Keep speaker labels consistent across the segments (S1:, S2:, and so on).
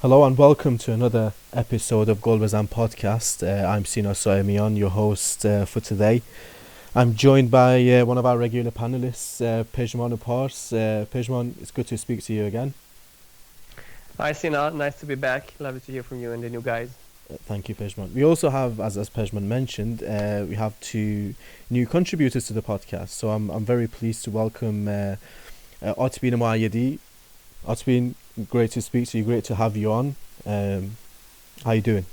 S1: Hello and welcome to another episode of Gol Bezan podcast. I'm Sino Soemion, your host for today. I'm joined by one of our regular panelists, Pejman Pars. Pejman, it's good to speak to you again.
S2: Hi, Sina. Nice to be back. Lovely to hear from you and the new guys.
S1: Thank you, Pejman. We also have, as Pejman mentioned, we have two new contributors to the podcast. So I'm very pleased to welcome Otbin Muayyedi. Otbin, great to speak to you. Great to have you on. How you doing?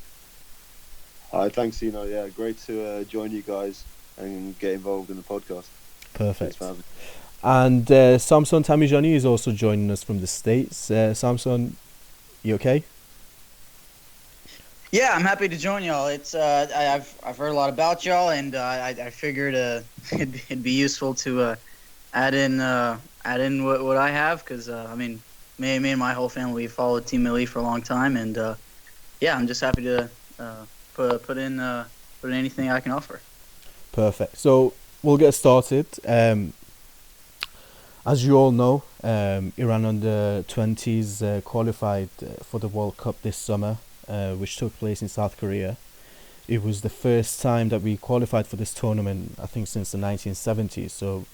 S3: Hi, thanks, Sino. Yeah, great to join you guys and get involved in the podcast.
S1: Perfect.
S3: Thanks for having me.
S1: And Samson Tamijani is also joining us from the States. Samson, you okay?
S4: Yeah, I'm happy to join y'all. It's I've heard a lot about y'all, and I figured it'd be useful to add in what I have, because I mean, me and my whole family followed Team Millie for a long time, and yeah, I'm just happy to put in anything I can offer.
S1: Perfect. So we'll get started. As you all know, Iran under 20s qualified for the World Cup this summer, which took place in South Korea. It was the first time that we qualified for this tournament, I think, since the 1970s. So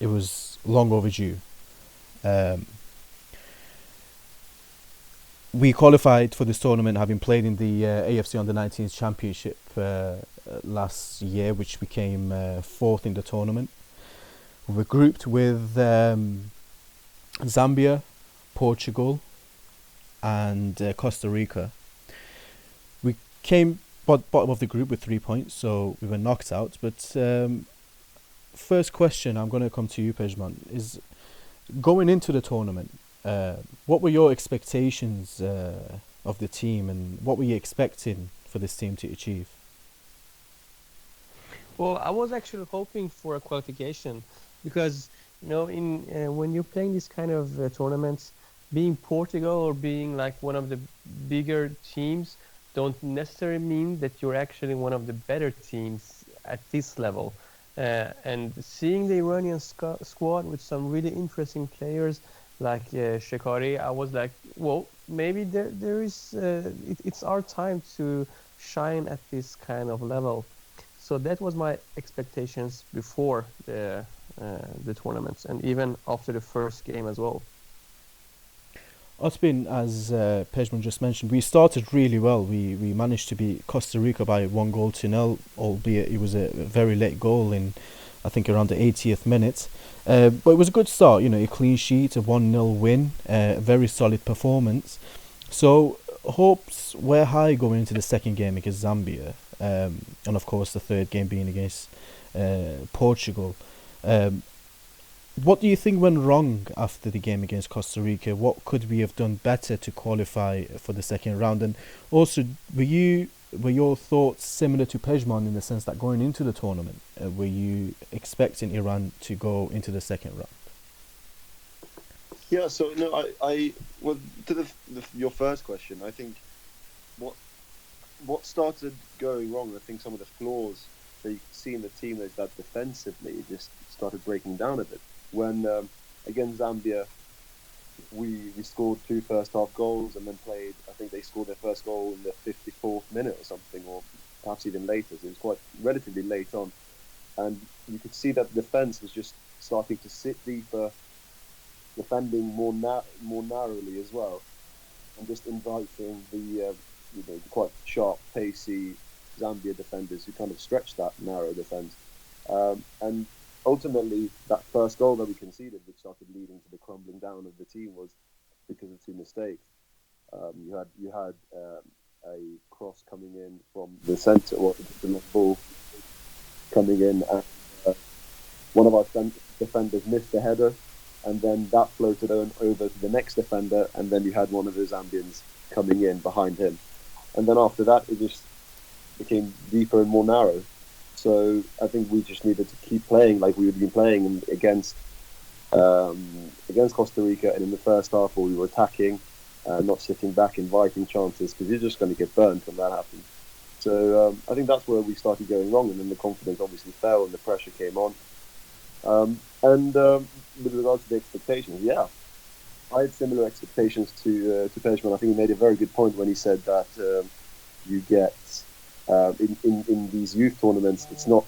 S1: it was long overdue. We qualified for this tournament having played in the AFC Under 19s Championship last year, which became fourth in the tournament. We were grouped with Zambia, Portugal, and Costa Rica. We came bottom of the group with 3 points, so we were knocked out. But first question, I'm going to come to you, Pejman, is going into the tournament, what were your expectations of the team, and what were you expecting for this team to achieve?
S2: Well, I was actually hoping for a qualification because, in when you're playing this kind of tournaments, being Portugal or being like one of the bigger teams don't necessarily mean that you're actually one of the better teams at this level. And seeing the Iranian squad with some really interesting players like Shekari, I was like, well, maybe there is it's our time to shine at this kind of level. So that was my expectations before the tournaments, and even after the first game as well.
S1: Osbin, as Pejman just mentioned, we started really well. We managed to beat Costa Rica by 1-0, albeit it was a very late goal in, I think, around the 80th minute. But it was a good start, a clean sheet, a 1-0 win, a very solid performance. So hopes were high going into the second game against Zambia, and of course the third game being against Portugal. What do you think went wrong after the game against Costa Rica? What could we have done better to qualify for the second round? And also, were your thoughts similar to Pejman in the sense that going into the tournament, were you expecting Iran to go into the second round?
S3: Yeah, so no, I well, to your first question, I think what started going wrong, I think some of the flaws that you could see in the team is that defensively just started breaking down a bit. When against Zambia, we scored two first half goals and then played. I think they scored their first goal in the 54th minute or something, or perhaps even later. So it was quite relatively late on, and you could see that the defence was just starting to sit deeper, defending more narrowly as well, and just inviting the quite sharp, pacey Zambia defenders who kind of stretched that narrow defence, and ultimately, that first goal that we conceded, which started leading to the crumbling down of the team, was because of two mistakes. You had a cross coming in from the centre, or the long ball coming in, and one of our defenders missed the header, and then that floated over to the next defender, and then you had one of the Zambians coming in behind him, and then after that, it just became deeper and more narrow. So I think we just needed to keep playing like we had been playing against Costa Rica, and in the first half, where we were attacking, not sitting back, inviting chances, because you're just going to get burned when that happens. So I think that's where we started going wrong, and then the confidence obviously fell and the pressure came on. And with regards to the expectations, yeah, I had similar expectations to Pejman. I think he made a very good point when he said that you get in these youth tournaments, it's not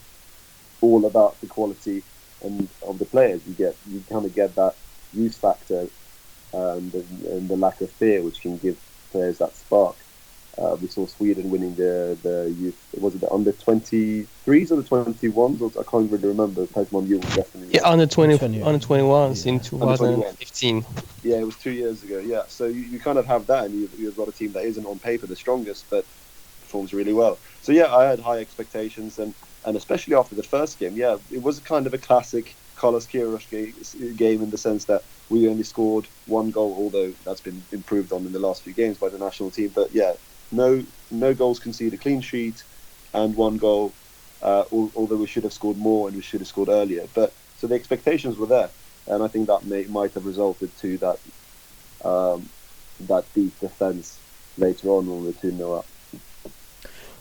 S3: all about the quality and of the players. You kind of get that youth factor and the lack of fear, which can give players that spark. We saw Sweden winning the youth. Was it the under 23s or the 21s? I can't really remember. Pejman, you will definitely
S2: Yeah, under
S1: 20,
S2: under 21s in
S3: under 21.
S2: 2015.
S3: Yeah, it was 2 years ago. Yeah, so you kind of have that, and you've got a team that isn't on paper the strongest, but performs really well. So yeah, I had high expectations, and especially after the first game, yeah, it was kind of a classic Carlos Queiroz game in the sense that we only scored one goal, although that's been improved on in the last few games by the national team. But yeah, no goals conceded, clean sheet, and one goal. Although we should have scored more and we should have scored earlier, but so the expectations were there, and I think that might have resulted to that deep defence later on when we were 2-0 up.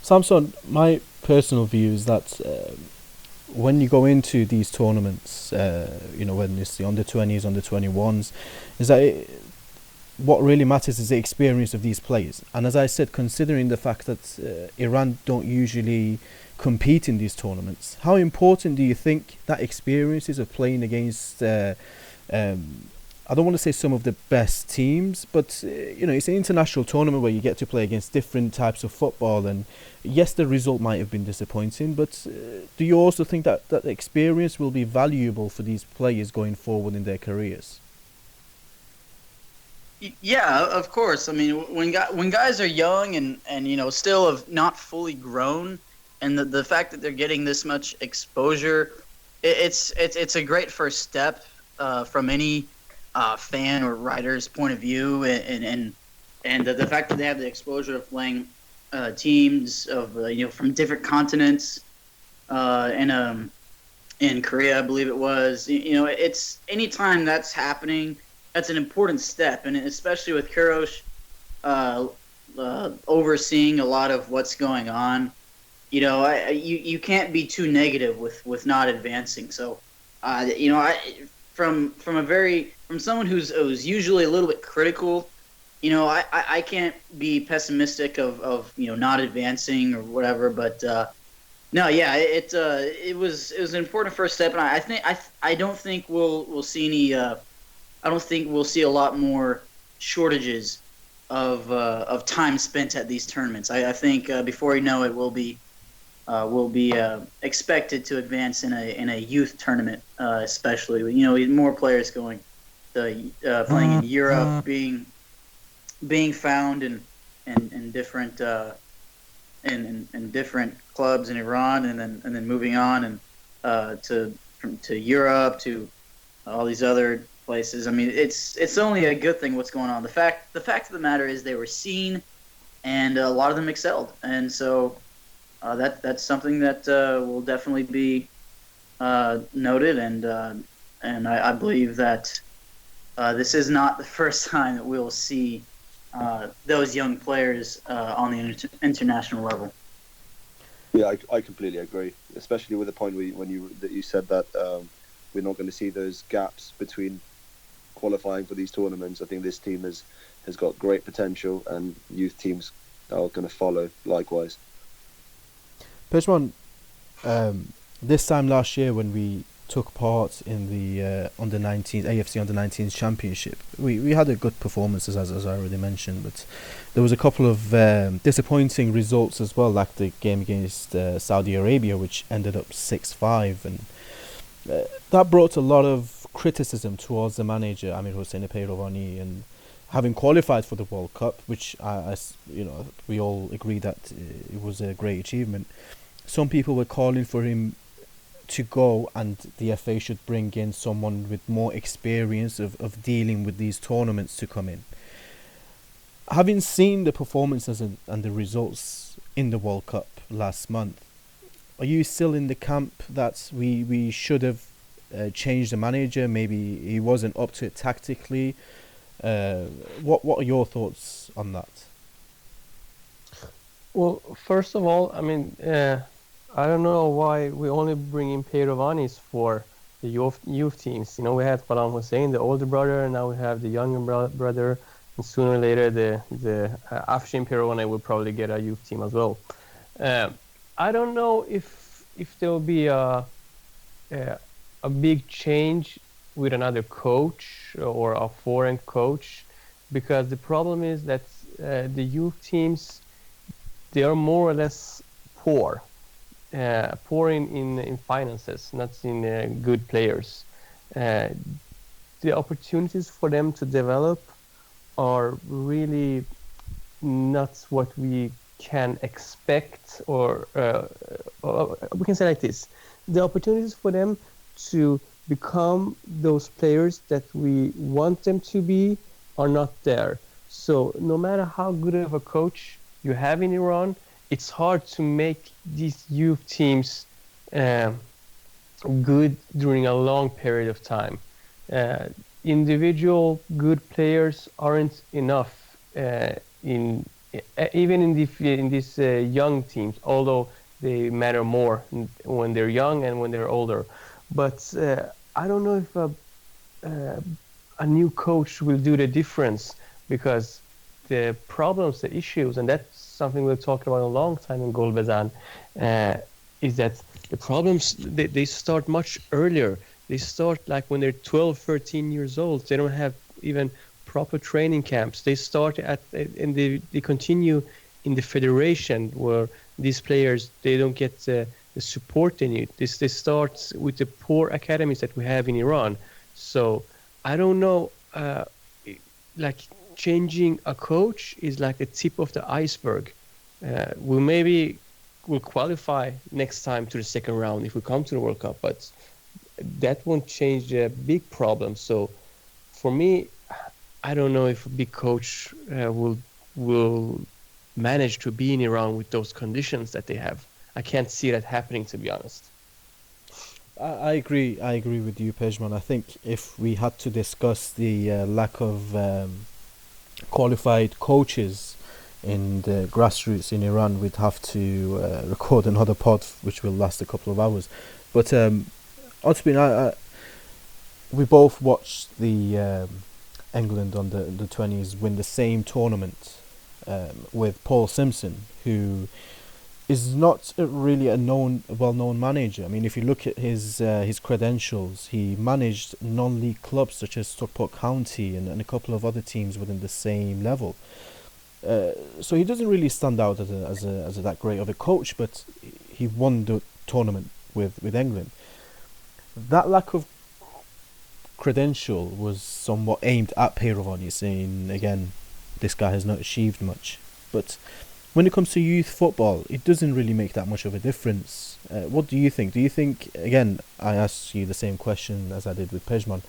S1: Samson, my personal view is that when you go into these tournaments, when it's the under 20s, under 21s, is that what really matters is the experience of these players. And as I said, considering the fact that Iran don't usually compete in these tournaments, how important do you think that experience is of playing against I don't want to say some of the best teams, but it's an international tournament where you get to play against different types of football, and yes, the result might have been disappointing, but do you also think that that experience will be valuable for these players going forward in their careers?
S4: Yeah, of course. I mean, when guys are young and still have not fully grown, and the fact that they're getting this much exposure, it's a great first step from any fan or writer's point of view, and the fact that they have the exposure of playing teams of from different continents, in Korea, I believe it was. It's anytime that's happening, that's an important step, and especially with Kurosh overseeing a lot of what's going on. You can't be too negative with not advancing. So, from someone who's usually a little bit critical, I can't be pessimistic of not advancing or whatever. But no, yeah, it was an important first step, and I don't think we'll see any. I don't think we'll see a lot more shortages of time spent at these tournaments. I think before you know it, will be expected to advance in a youth tournament, especially with more players going to playing in Europe, being found in different in different clubs in Iran, and then moving on and to Europe, to all these other places. I mean, it's only a good thing what's going on. The fact of the matter is they were seen, and a lot of them excelled, and so. That's something that will definitely be noted, and I believe that this is not the first time that we'll see those young players on the international level.
S3: Yeah, I completely agree, especially with the point when you said that we're not going to see those gaps between qualifying for these tournaments. I think this team has got great potential, and youth teams are going to follow likewise.
S1: Pejman, this time last year when we took part in the under-19s AFC under-19s championship, we had a good performances as I already mentioned, but there was a couple of disappointing results as well, like the game against Saudi Arabia, which ended up 6-5, and that brought a lot of criticism towards the manager Amir Hossein Peirovani, and having qualified for the World Cup, which we all agree that it was a great achievement. Some people were calling for him to go, and the FA should bring in someone with more experience of dealing with these tournaments to come in. Having seen the performances and the results in the World Cup last month, are you still in the camp that we should have changed the manager? Maybe he wasn't up to it tactically. What are your thoughts on that?
S2: Well, first of all, I mean, I don't know why we only bring in Peirovanis for the youth teams. We had Gol Hussein, the older brother, and now we have the younger brother, and sooner or later the Afshin Pirone will probably get a youth team as well. I don't know if there will be uh, a big change with another coach or a foreign coach, because the problem is that the youth teams, they are more or less poor, poor in finances, not in good players. Uh, the opportunities for them to develop are really not what we can expect, or we can say like this: the opportunities for them to become those players that we want them to be are not there. So no matter how good of a coach you have in Iran, it's hard to make these youth teams um, good during a long period of time. Uh, Individual good players aren't enough in even in these young teams, although they matter more when they're young and when they're older. But I don't know if uh, a new coach will do the difference, because the problems, the issues, and that's something we've talked about a long time in Gol Bezan, is that the problems, they start much earlier. They start like when they're 12, 13 years old. They don't have even proper training camps. They start and they continue in the federation, where these players, they don't get the support they need. They start with the poor academies that we have in Iran. So I don't know, like changing a coach is like the tip of the iceberg. We maybe will qualify next time to the second round if we come to the World Cup, but that won't change the big problem. So for me, I don't know if a big coach will manage to be in Iran with those conditions that they have. I can't see that happening, to be honest.
S1: I agree. I agree with you, Pejman. I think if we had to discuss the lack of qualified coaches in the grassroots in Iran, we'd have to record another pod, which will last a couple of hours. But ultimately, we both watched the England on the 20s win the same tournament with Paul Simpson, who is not really a well-known manager. I mean, if you look at his credentials, he managed non-league clubs such as Stockport County and a couple of other teams within the same level. So he doesn't really stand out as a that great of a coach, but he won the tournament with England. That lack of credential was somewhat aimed at Peyrovani, saying again, this guy has not achieved much. But when it comes to youth football, it doesn't really make that much of a difference. What do you think? Do you think, again, I asked you the same question as I did with Pejman,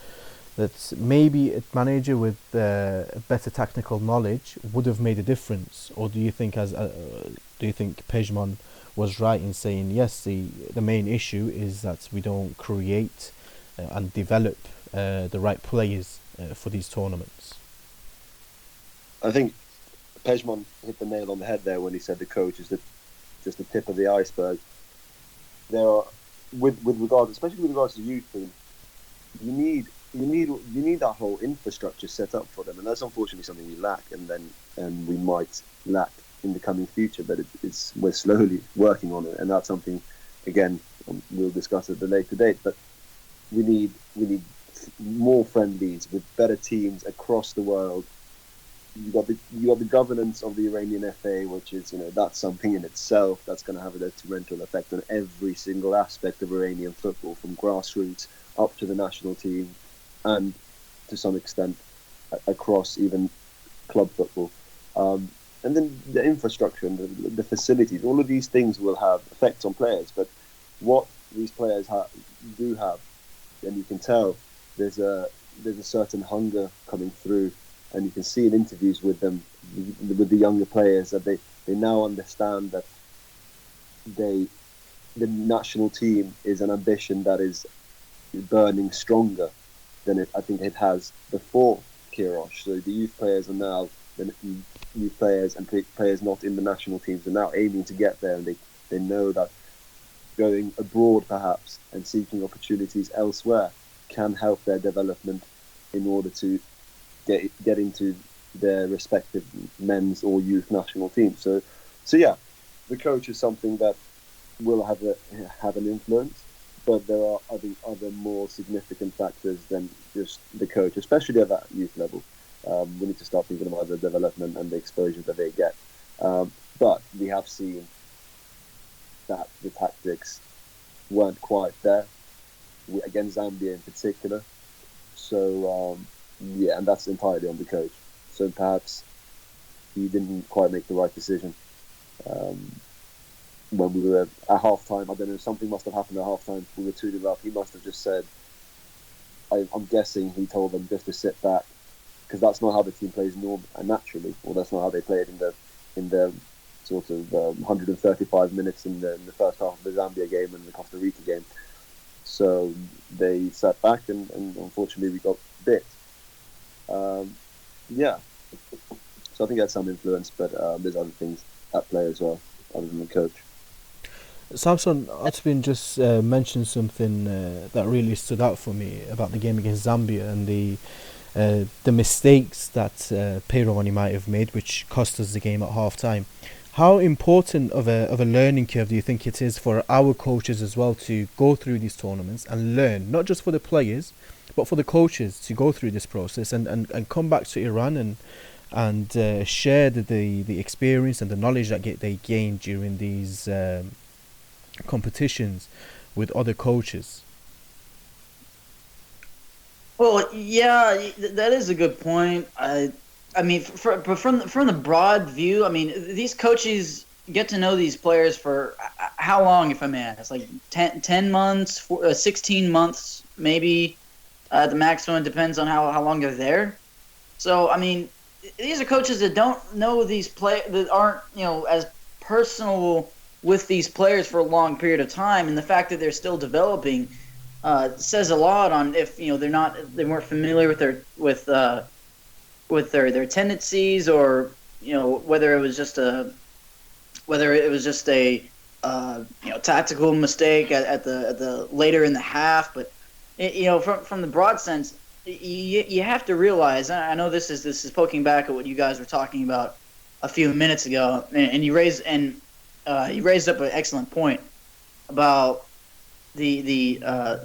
S1: that maybe a manager with better technical knowledge would have made a difference, or do you think Pejman was right in saying yes, the main issue is that we don't create and develop the right players for these tournaments?
S3: I think Pejman hit the nail on the head there when he said the coach is just the tip of the iceberg. There are, with regards, especially with regards to youth team, you need that whole infrastructure set up for them, and that's unfortunately something we lack, and we might lack in the coming future. But we're slowly working on it, and that's something, again, we'll discuss at the later date. But we need more friendlies with better teams across the world. You got the governance of the Iranian FA, which is, that's something in itself that's going to have a detrimental effect on every single aspect of Iranian football, from grassroots up to the national team, and to some extent across even club football. And then the infrastructure and the facilities, all of these things will have effects on players. But what these players do have, and you can tell there's a certain hunger coming through. And you can see in interviews with them, with the younger players, that they now understand that the national team is an ambition that is burning stronger than I think it has before Kirosh. So the youth players are now, the youth players and players not in the national teams are now aiming to get there, and they know that going abroad perhaps and seeking opportunities elsewhere can help their development in order to get into their respective men's or youth national teams. So yeah, the coach is something that will have an influence, but there are other more significant factors than just the coach, especially at that youth level. We need to start thinking about the development and the exposure that they get. But we have seen that the tactics weren't quite there against Zambia in particular. So yeah, and that's entirely on the coach. So perhaps he didn't quite make the right decision. When we were at half-time, I don't know, something must have happened at half-time. We were 2-0 up. He must have just said, I'm guessing he told them just to sit back, because that's not how the team plays naturally, or that's not how they played in the sort of 135 minutes in the first half of the Zambia game and the Costa Rica game. So they sat back, and unfortunately we got bit. Yeah, so I think that's some influence, but there's other things at play as well, other than the coach.
S1: Samson, Atbin just mentioned something that really stood out for me about the game against Zambia and the mistakes that Peyrovani might have made, which cost us the game at half time. How important of a learning curve do you think it is for our coaches as well to go through these tournaments and learn, not just for the players, but for the coaches to go through this process and come back to Iran and share the experience and the knowledge that they gained during these competitions with other coaches?
S4: Well, yeah, that is a good point. I mean, from the broad view, I mean, these coaches get to know these players for how long, if I may ask? Like 10 months, 16 months, maybe the maximum. Depends on how long they're there. So, I mean, these are coaches that don't know these that aren't, as personal with these players for a long period of time, and the fact that they're still developing says a lot on if they weren't familiar with their tendencies, or whether it was just a tactical mistake at the later in the half. But from the broad sense, you have to realize. I know this is poking back at what you guys were talking about a few minutes ago, and you raised up an excellent point about the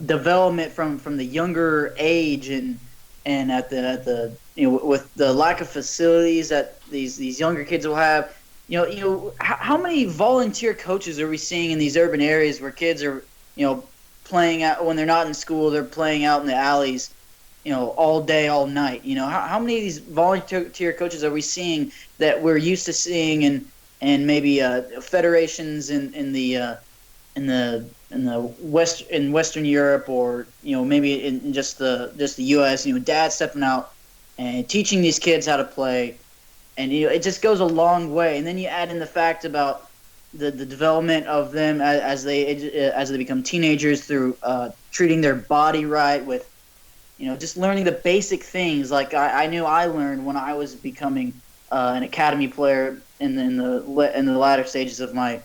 S4: development from the younger age and at the with the lack of facilities that these younger kids will have. How many volunteer coaches are we seeing in these urban areas where kids are playing out when they're not in school? They're playing out in the alleys all day, all night. How many of these volunteer coaches are we seeing that we're used to seeing and maybe federations in Western Europe, or maybe in just the U.S. Dad stepping out and teaching these kids how to play, and it just goes a long way. And then you add in the fact about the development of them as they become teenagers through treating their body right, with just learning the basic things like I knew I learned when I was becoming an academy player in the latter stages of my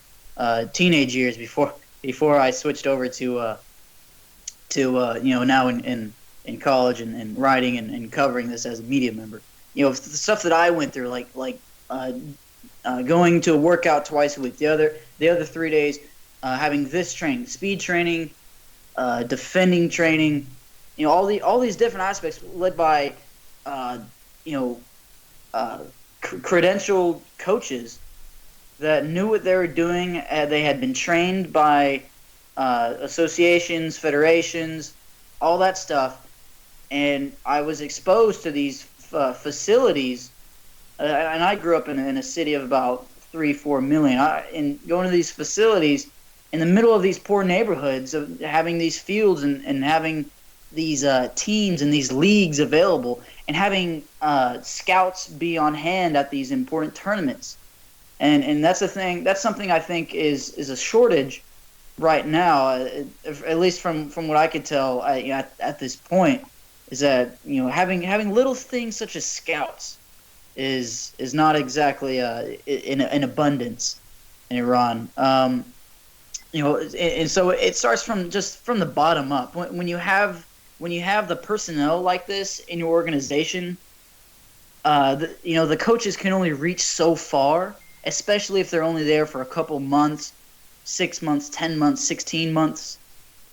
S4: teenage years before I switched over to now in college and writing and covering this as a media member. The stuff that I went through, like going to a workout twice a week, the other 3 days having this training, speed training, defending training, all these different aspects led by credentialed coaches that knew what they were doing. They had been trained by associations, federations, all that stuff, and I was exposed to these facilities. And I grew up in a city of about 3-4 million. And going to these facilities in the middle of these poor neighborhoods, of having these fields and having these teams and these leagues available, and having scouts be on hand at these important tournaments. And that's the thing. That's something I think is a shortage right now, at least from what I could tell at this point, is that having little things such as scouts is not exactly in abundance in Iran. and so it starts from the bottom up. When you have the personnel like this in your organization, the coaches can only reach so far, especially if they're only there for a couple months, 6 months, 10 months, 16 months.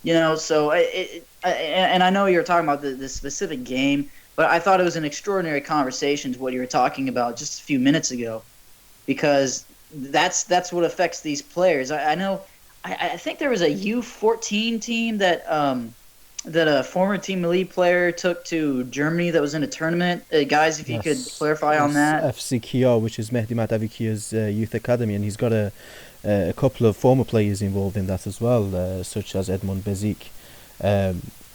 S4: So and I know you're talking about the specific game, but I thought it was an extraordinary conversation to what you were talking about just a few minutes ago, because that's what affects these players. I know. I think there was a U14 team that a former Team Elite player took to Germany that was in a tournament. Guys, if you could clarify on that.
S1: FC Kiar, which is Mehdi Madavikia's youth academy, and he's got a couple of former players involved in that as well, such as Edmond Bezic.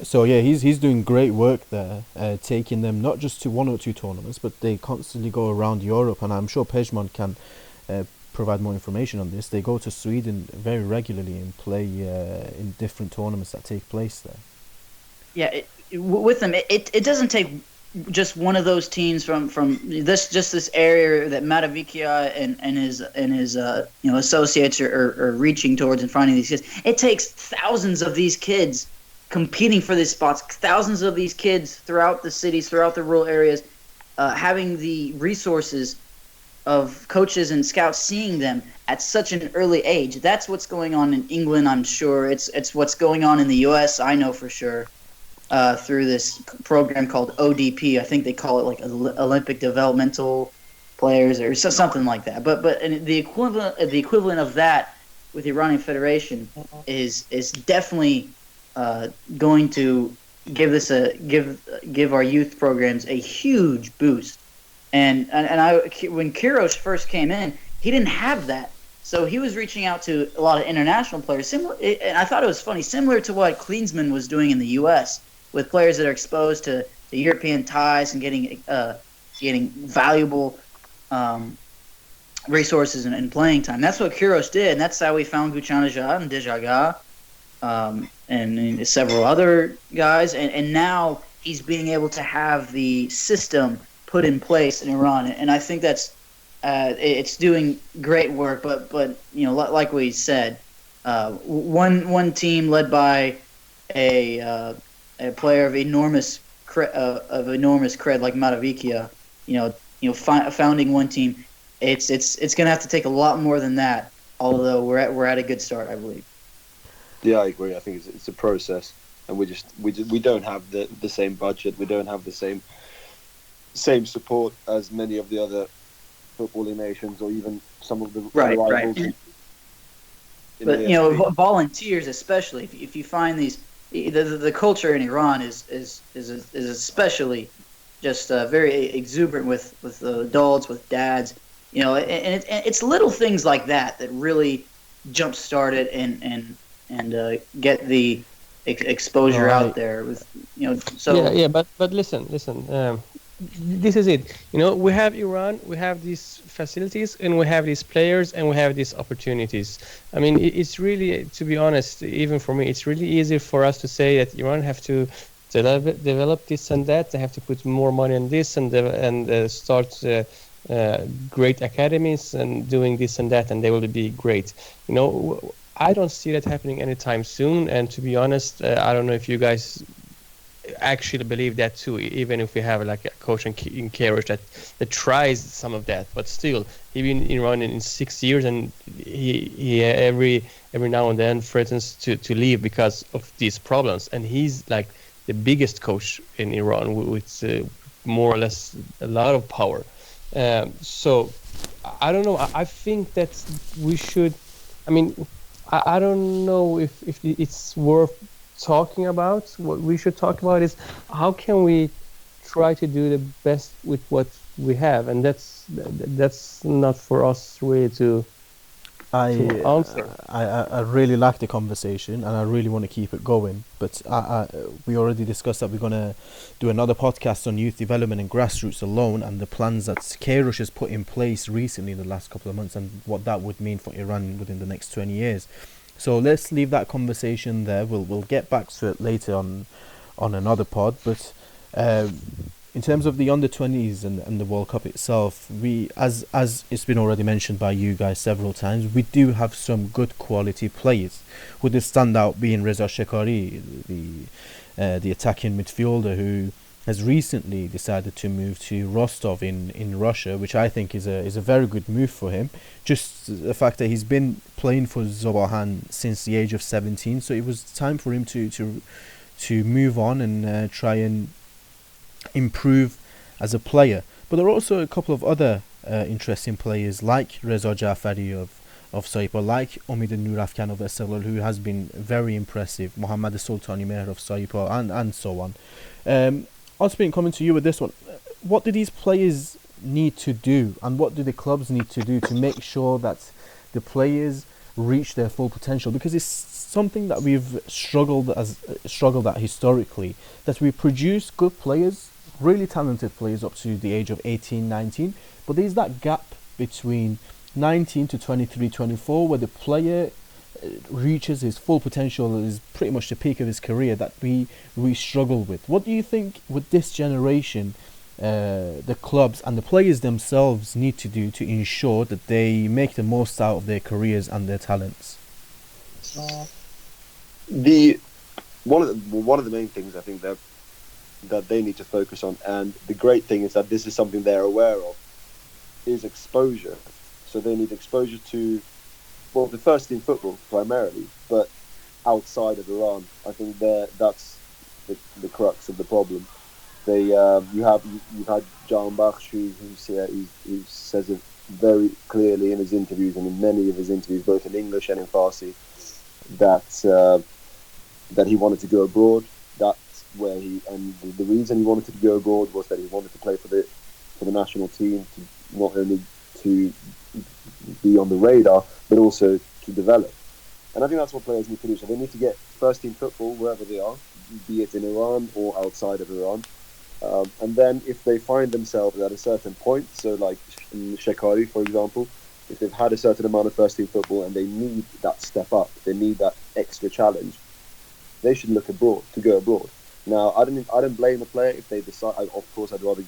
S1: So yeah, he's doing great work there, taking them not just to one or two tournaments, but they constantly go around Europe, and I'm sure Pejman can provide more information on this. They go to Sweden very regularly and play in different tournaments that take place there.
S4: Yeah, with them, it doesn't take just one of those teams from this area that Matavikia and his associates are reaching towards and finding these kids. It takes thousands of these kids competing for these spots, thousands of these kids throughout the cities, throughout the rural areas, having the resources of coaches and scouts seeing them at such an early age. That's what's going on in England, I'm sure. It's what's going on in the U.S., I know for sure, through this program called ODP. I think they call it like Olympic Developmental Players or something like that. But the equivalent of that with the Iranian Federation is definitely going to give our youth programs a huge boost. And when Kiros first came in, he didn't have that. So he was reaching out to a lot of international players. And I thought it was funny, similar to what Klinsmann was doing in the U.S. with players that are exposed to European ties and getting valuable resources and playing time. That's what Kiros did, and that's how we found Guchanajad and Dejaga and several other guys. And now he's being able to have the system put in place in Iran, and I think that's it's doing great work. But like we said, one team led by a player of enormous cred like Matavikia, founding one team, it's going to have to take a lot more than that. Although we're at a good start, I believe.
S3: Yeah, I agree. I think it's a process, and we don't have the same budget. We don't have the same support as many of the other footballing nations, or even some of the rivals.
S4: Right. But volunteers, especially if you find these, the culture in Iran is especially just very exuberant with adults, with dads, and it's little things like that really jump start it and get the exposure out there with So
S2: but listen. This is it. We have Iran, we have these facilities, and we have these players, and we have these opportunities. I mean, it's really, to be honest, even for me, it's really easy for us to say that Iran have to develop this and that. They have to put more money on this and start great academies and doing this and that, and they will be great. I don't see that happening anytime soon. And to be honest, I don't know if you guys actually believe that too, even if we have like a coach in Karish that tries some of that, but still he's been in Iran in 6 years, and he every now and then threatens to leave because of these problems, and he's like the biggest coach in Iran with more or less a lot of power. So I don't know, I think that we should, I don't know if it's worth talking about. What we should talk about is how can we try to do the best with what we have, and that's not for us really to answer.
S1: I really like the conversation, and I really want to keep it going, but we already discussed that we're going to do another podcast on youth development and grassroots alone, and the plans that Kairush has put in place recently in the last couple of months, and what that would mean for Iran within the next 20 years. So let's leave that conversation there. We'll get back to it later on another pod. But in terms of the under 20s and the World Cup itself, we as it's been already mentioned by you guys several times, we do have some good quality players. With the standout being Reza Shekari, the attacking midfielder who has recently decided to move to Rostov in Russia, which I think is a very good move for him. Just the fact that he's been playing for Zobahan since the age of 17, so it was time for him to move on and try and improve as a player. But there are also a couple of other interesting players like Reza Jafari of Saipa, like Omid Nurafkan of Esteghlal, who has been very impressive, Mohammad Sultani Mehr of Saipa, and so on. Osman, coming to you with this one, what do these players need to do, and what do the clubs need to do to make sure that the players reach their full potential? Because it's something that we've struggled at historically, that we produce good players, really talented players up to the age of 18, 19, but there's that gap between 19 to 23, 24 where the player reaches his full potential, is pretty much the peak of his career, that we struggle with. What do you think with this generation the clubs and the players themselves need to do to ensure that they make the most out of their careers and their talents?
S3: One of the main things I think that they need to focus on, and the great thing is that this is something they're aware of, is exposure. So they need exposure to, well, the first team football primarily, but outside of Iran. I think that's the crux of the problem. You've had Can Bakhsh who says it very clearly in his interviews, and in many of his interviews, both in English and in Farsi, that he wanted to go abroad. That's where the reason he wanted to go abroad was that he wanted to play for the national team, to not only to be on the radar, but also to develop. And I think that's what players need to do. So they need to get first team football wherever they are, be it in Iran or outside of Iran. And then if they find themselves at a certain point, so like in Shekari, for example, if they've had a certain amount of first team football and they need that step up, they need that extra challenge, they should look abroad, to go abroad. Now, I don't blame the player if they decide. Of course, I'd rather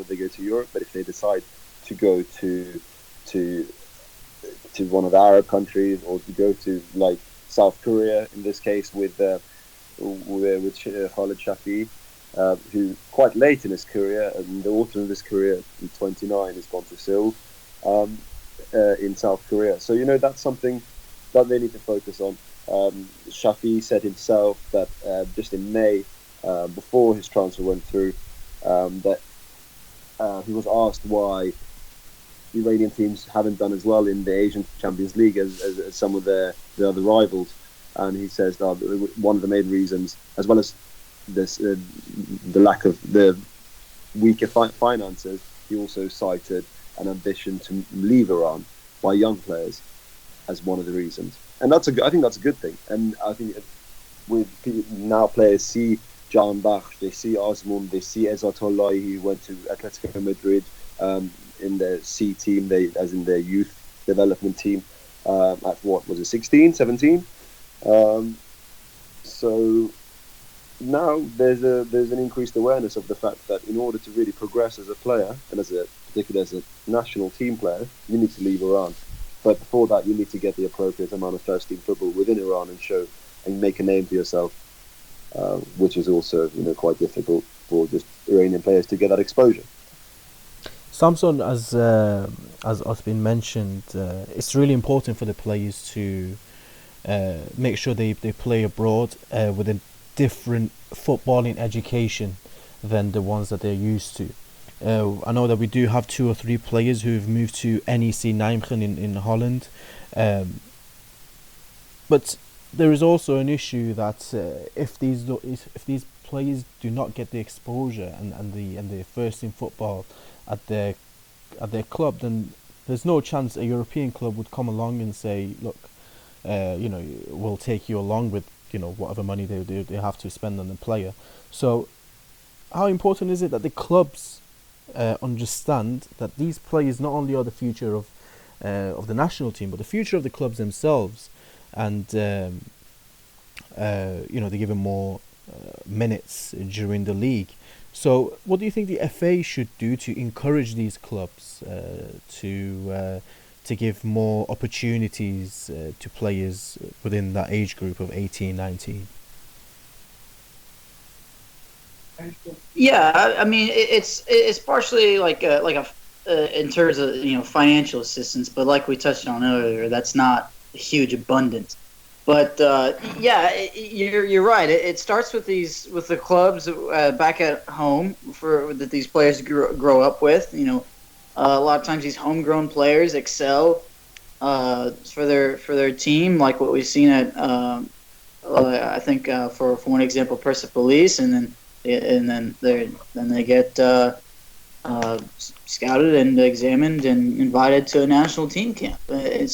S3: they go to Europe, but if they decide to go to one of the Arab countries, or to go to like South Korea in this case with Khalid Shafi, who quite late in his career, in the autumn of his career, in 29, has gone to Seoul in South Korea. So that's something that they need to focus on. Shafi said himself that just in May, before his transfer went through, that he was asked why Iranian teams haven't done as well in the Asian Champions League as some of their other rivals, and he says that one of the main reasons, as well as this the lack of the weaker finances, he also cited an ambition to leave Iran by young players as one of the reasons. And I think that's a good thing. And I think with now players see Can Bakhsh, they see Azmoun, they see Ezzatollah, who went to Atletico Madrid in the C team, as in their youth development team, at what was it, 16, 17? So now there's an increased awareness of the fact that in order to really progress as a player, and particularly as a national team player, you need to leave Iran. But before that, you need to get the appropriate amount of first team football within Iran and make a name for yourself, which is also quite difficult for just Iranian players to get that exposure.
S1: Samson, as has been mentioned, it's really important for the players to make sure they play abroad with a different footballing education than the ones that they're used to. I know that we do have 2 or 3 players who have moved to NEC Nijmegen in Holland, but there is also an issue that if these players do not get the exposure and the first in football at their club, then there's no chance a European club would come along and say, look, we'll take you along with whatever money they have to spend on the player. So how important is it that the clubs understand that these players not only are the future of the national team, but the future of the clubs themselves, and they give them more minutes during the league. So, what do you think the FA should do to encourage these clubs to give more opportunities to players within that age group of 18, 19?
S4: Yeah, I mean it's partially like a in terms of financial assistance, but like we touched on earlier, that's not a huge abundance. But yeah, you're right. It starts with the clubs back at home for that these players grow up with. A lot of times these homegrown players excel for their team, like what we've seen at I think for one example, Persepolis, and then they get scouted and examined and invited to a national team camp. And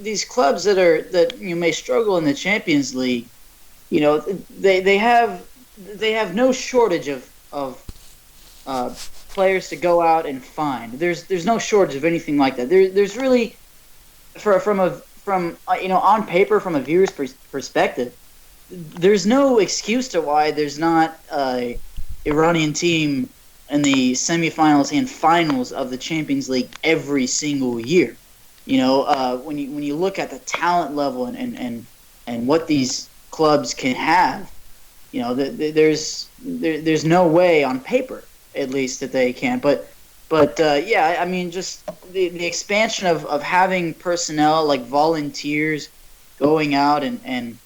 S4: these clubs that may struggle in the Champions League, they have no shortage of players to go out and find. There's no shortage of anything like that. There's really from on paper, from a viewer's perspective, there's no excuse to why there's not a Iranian team in the semifinals and finals of the Champions League every single year. When you look at the talent level and what these clubs can have, there's no way on paper, at least, that they can. But yeah, I mean, just the expansion of having personnel like volunteers going out and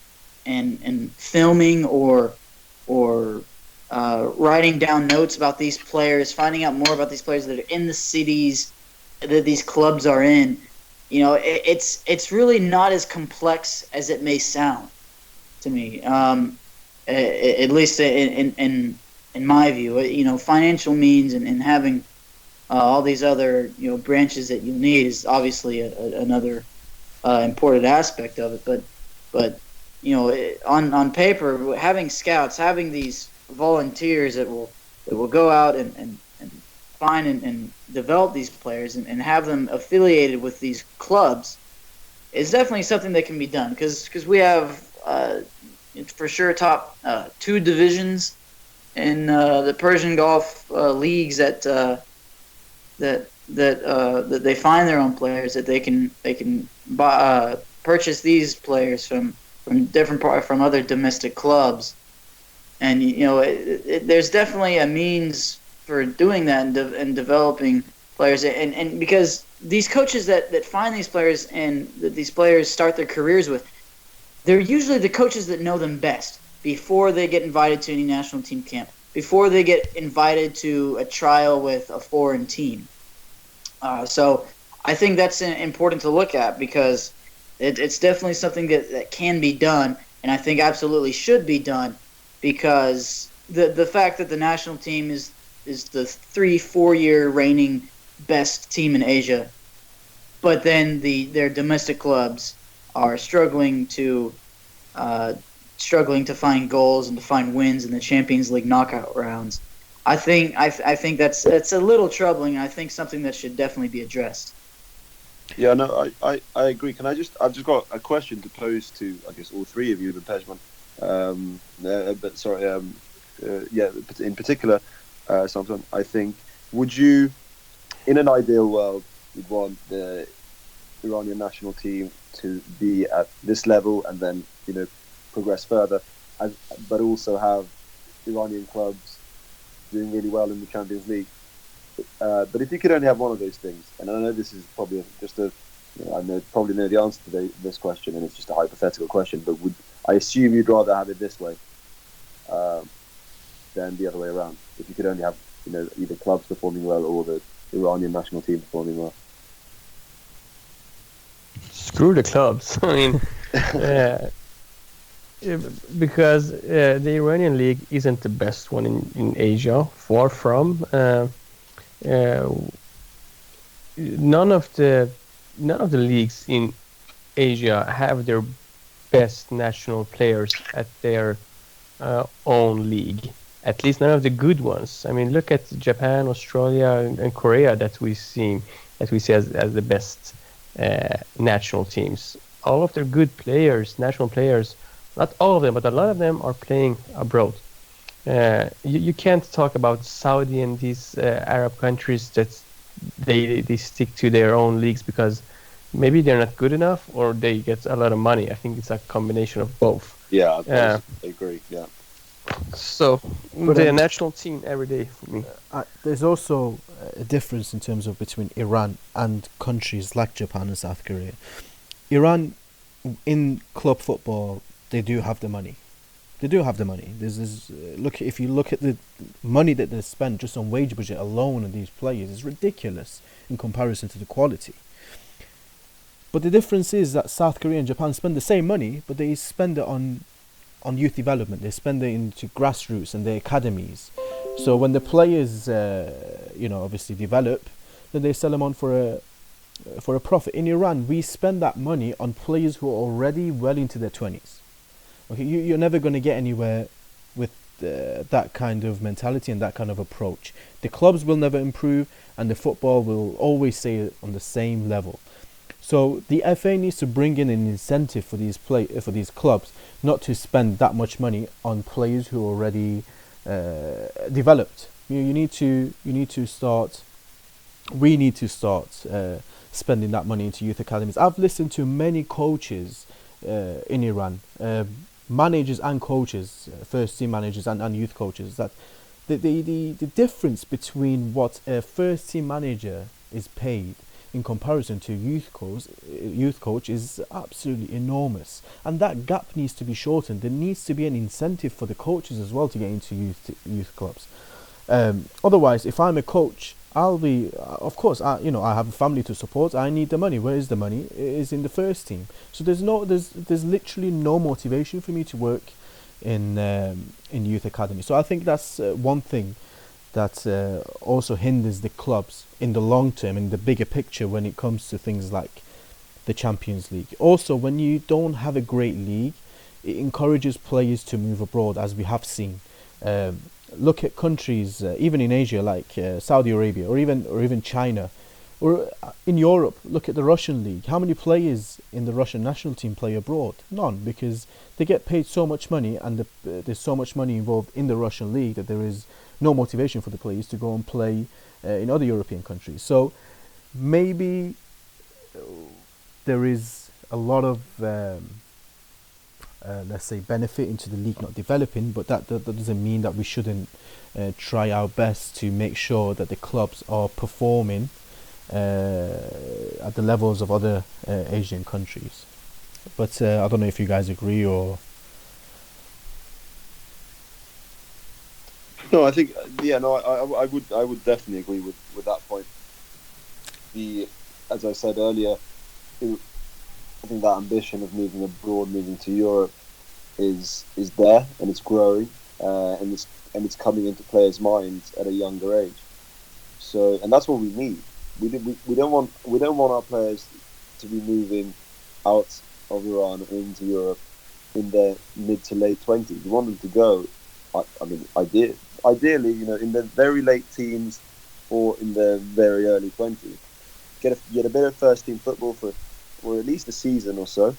S4: filming or writing down notes about these players, finding out more about these players that are in the cities that these clubs are in. It's really not as complex as it may sound to me. At least in my view, financial means and having all these other branches that you need is obviously another important aspect of it. But on paper, having scouts, having these volunteers that will go out and find and develop these players and have them affiliated with these clubs is definitely something that can be done, because we have for sure top two divisions in the Persian Gulf leagues that they find their own players, that they can buy, purchase these players from other domestic clubs, and there's definitely a means for doing that and developing players, and because these coaches that find these players and that these players start their careers with, they're usually the coaches that know them best before they get invited to any national team camp, before they get invited to a trial with a foreign team. So I think that's important to look at, because it's definitely something that can be done, and I think absolutely should be done, because the fact that the national team is the 3-4 year reigning best team in Asia, but then their domestic clubs are struggling to find goals and to find wins in the Champions League knockout rounds. I think that's a little troubling. I think something that should definitely be addressed.
S3: Yeah, no, I agree. I've just got a question to pose to, I guess, all three of you, the Pejman. But sorry, yeah, in particular, Samson, I think, would you, in an ideal world, you'd want the Iranian national team to be at this level and then, progress further, but also have Iranian clubs doing really well in the Champions League? But if you could only have one of those things, and I know this is probably probably know the answer to this question, and it's just a hypothetical question, but I assume you'd rather have it this way than the other way around, if you could only have either clubs performing well or the Iranian national team performing well?
S2: Screw the clubs. I mean, because the Iranian league isn't the best one in Asia, far from. None of the leagues in Asia have their best national players at their own league. At least none of the good ones. I mean, look at Japan, Australia, and Korea that we see as the best national teams. All of their good players, national players, not all of them, but a lot of them are playing abroad. You can't talk about Saudi and these Arab countries that they stick to their own leagues because maybe they're not good enough or they get a lot of money. I think it's a combination of both.
S3: Yeah,
S2: Uh,
S3: I agree. Yeah.
S2: so
S1: But
S2: the national team every day for me.
S1: there's also a difference in terms of between Iran and countries like Japan and South Korea. Iran, in club football, they do have the money. They do have the money. Look, if you look at the money that they spend just on wage budget alone on these players, it's ridiculous in comparison to the quality. But the difference is that South Korea and Japan spend the same money, but they spend it on youth development. They spend it into grassroots and their academies. So when the players, obviously develop, then they sell them on for a profit. In Iran, we spend that money on players who are already well into their 20s. Okay, you're never going to get anywhere with that kind of mentality and that kind of approach. The clubs will never improve, and the football will always stay on the same level. So the FA needs to bring in an incentive for these clubs not to spend that much money on players who are already developed. You need to start. We need to start spending that money into youth academies. I've listened to many coaches in Iran, managers and coaches, first team managers and youth coaches, that the difference between what a first team manager is paid in comparison to youth coach is absolutely enormous, and that gap needs to be shortened. There needs to be an incentive for the coaches as well to get into youth clubs. Otherwise, if I'm a coach, I'll be, of course, I have a family to support. I need the money. Where is the money? It is in the first team. So there's literally no motivation for me to work in youth academy. So I think that's one thing that also hinders the clubs in the long term, in the bigger picture, when it comes to things like the Champions League. Also, when you don't have a great league, it encourages players to move abroad, as we have seen. Look at countries, even in Asia, like Saudi Arabia, or even China, or in Europe. Look at the Russian league. How many players in the Russian national team play abroad? None, because they get paid so much money, and there's so much money involved in the Russian league that there is no motivation for the players to go and play in other European countries. So maybe there is a lot of let's say benefit into the league not developing, but that doesn't mean that we shouldn't try our best to make sure that the clubs are performing at the levels of other Asian countries. But I don't know if you guys agree or...
S3: No, I think I would definitely agree with that point. As I said earlier, I think that ambition of moving abroad, moving to Europe, is there, and it's growing, and it's coming into players' minds at a younger age. So, and that's what we need. We don't want our players to be moving out of Iran into Europe in their mid to late 20s. We want them to go. Ideally, in the very late teens or in the very early 20s, get a bit of first team football for at least a season or so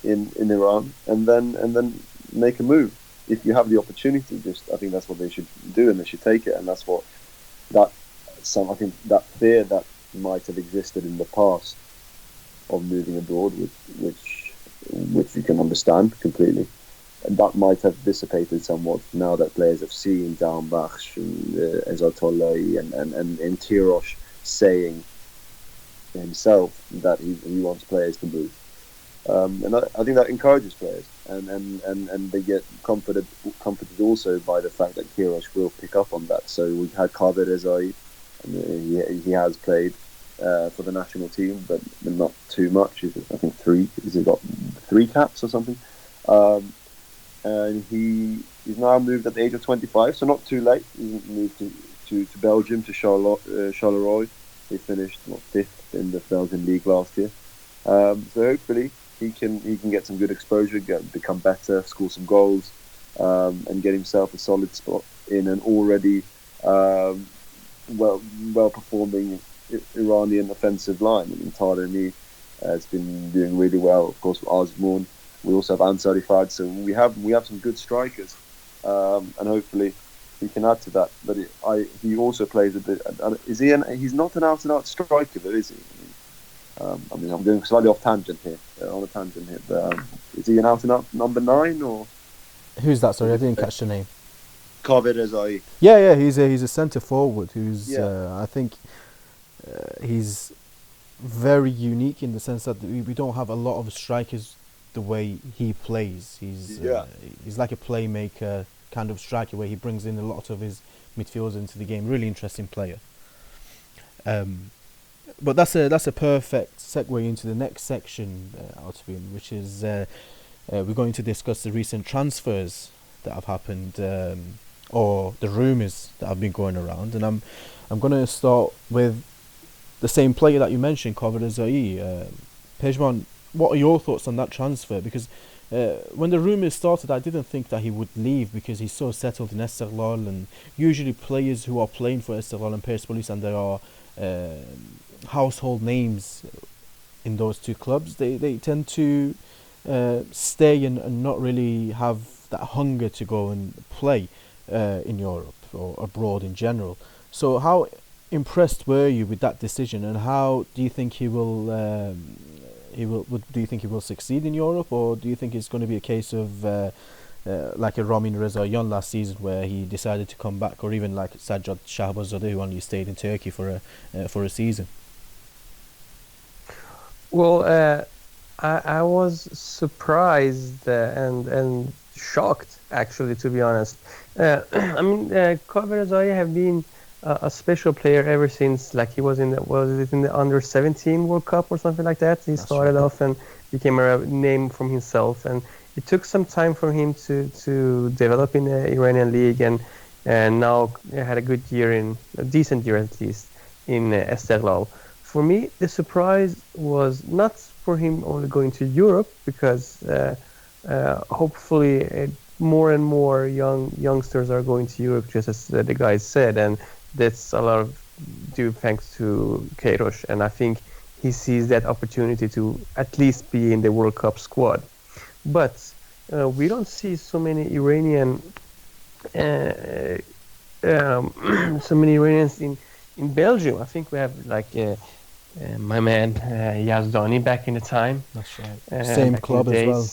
S3: in Iran, and then make a move if you have the opportunity. I think that's what they should do, and they should take it. And that's what I think that fear that might have existed in the past of moving abroad, which you can understand completely. And that might have dissipated somewhat now that players have seen Downbach and Ezatollah and Tirosh saying himself that he wants players to move. And I think that encourages players, and they get comforted also by the fact that Kirosh will pick up on that. So we had Kader Rezai, and he has played for the national team, but not too much. I think he's got 3 caps or something. And he's now moved at the age of 25, so not too late. He's moved to Belgium, to Charleroi. They finished 5th in the Belgian league last year. So hopefully he can get some good exposure, become better, score some goals, and get himself a solid spot in an already well performing Iranian offensive line. I mean, Taremi has been doing really well. Of course, with Azmoun. We also have Ansari Fard, so we have some good strikers and hopefully he can add to that. But he also plays a bit. Is he? He's not an out-and-out striker, though, is he? I mean, I'm going slightly off tangent here, on a tangent here. But is he an out-and-out number 9 or?
S1: Who's that? Sorry, I didn't catch the name.
S3: Gol Bezan.
S1: Yeah, he's a centre forward who's I think he's very unique in the sense that we don't have a lot of strikers the way he plays. He's like a playmaker kind of striker where he brings in a lot of his midfielders into the game. Really interesting player. But that's a perfect segue into the next section, Artebin, which is we're going to discuss the recent transfers that have happened, or the rumours that have been going around, and I'm going to start with the same player that you mentioned, Gol Bezan. Pejman, what are your thoughts on that transfer? Because when the rumours started, I didn't think that he would leave because he's so settled in Esteghlal, and usually players who are playing for Esteghlal and Persepolis and there are household names in those two clubs, they tend to stay and not really have that hunger to go and play in Europe or abroad in general. So how impressed were you with that decision, and how do you think he will do you think he will succeed in Europe, or do you think it's going to be a case of like a Ramin Rezayan last season where he decided to come back, or even like Sajjad Shahbazadeh who only stayed in Turkey for a season?
S2: Well, I was surprised and shocked, actually, to be honest. I mean, Gol Bezan have been a special player ever since, like he was in the under-17 World Cup or something like that. He started off and became a name from himself, and it took some time for him to develop in the Iranian league, and now had a decent year at least in Esteghlal. For me, the surprise was not for him only going to Europe, because hopefully more and more youngsters are going to Europe, just as the guys said, and that's a lot of due thanks to Queiroz, and I think he sees that opportunity to at least be in the World Cup squad. But we don't see so many Iranians in Belgium. I think we have like my man Yazdani back in the time.
S1: That's right. Same club as well.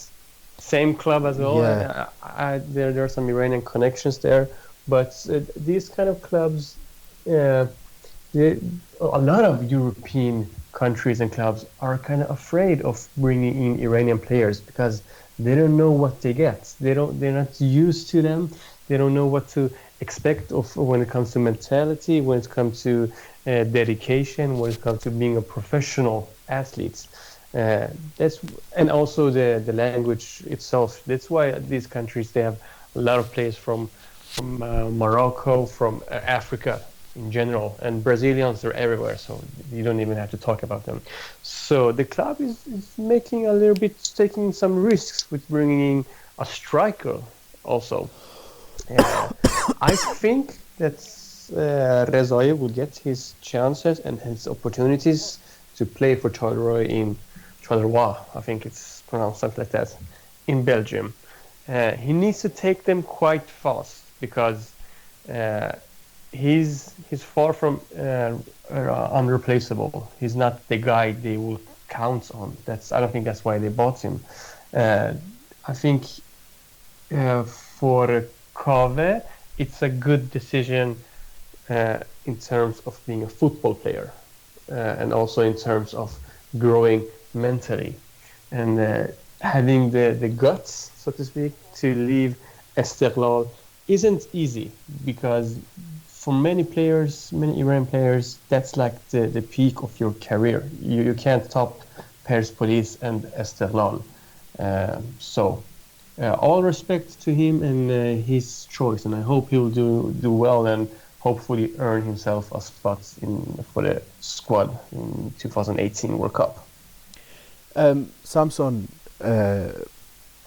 S2: Same club as well.
S1: Yeah.
S2: There are some Iranian connections there, but these kind of clubs, a lot of European countries and clubs are kind of afraid of bringing in Iranian players because they don't know what they get. They're not used to them. They don't know what to expect of when it comes to mentality, when it comes to dedication, when it comes to being a professional athlete. And also the language itself. That's why these countries, they have a lot of players from Morocco, from Africa in general, and Brazilians are everywhere, so you don't even have to talk about them. So the club is taking some risks with bringing in a striker also. I think that Rezaie will get his chances and his opportunities to play for Charleroi, I think it's pronounced something like that, in Belgium. He needs to take them quite fast because he's far from unreplaceable. He's not the guy they will count on. I don't think that's why they bought him. I think for Kave, it's a good decision in terms of being a football player and also in terms of growing mentally and having the guts, so to speak, to leave Esteghlal isn't easy, because for many Iranian players, that's like the peak of your career. You can't top Persepolis and Esteghlal. So all respect to him and his choice, and I hope he'll do well and hopefully earn himself a spot for the squad in 2018 World Cup.
S1: Samson,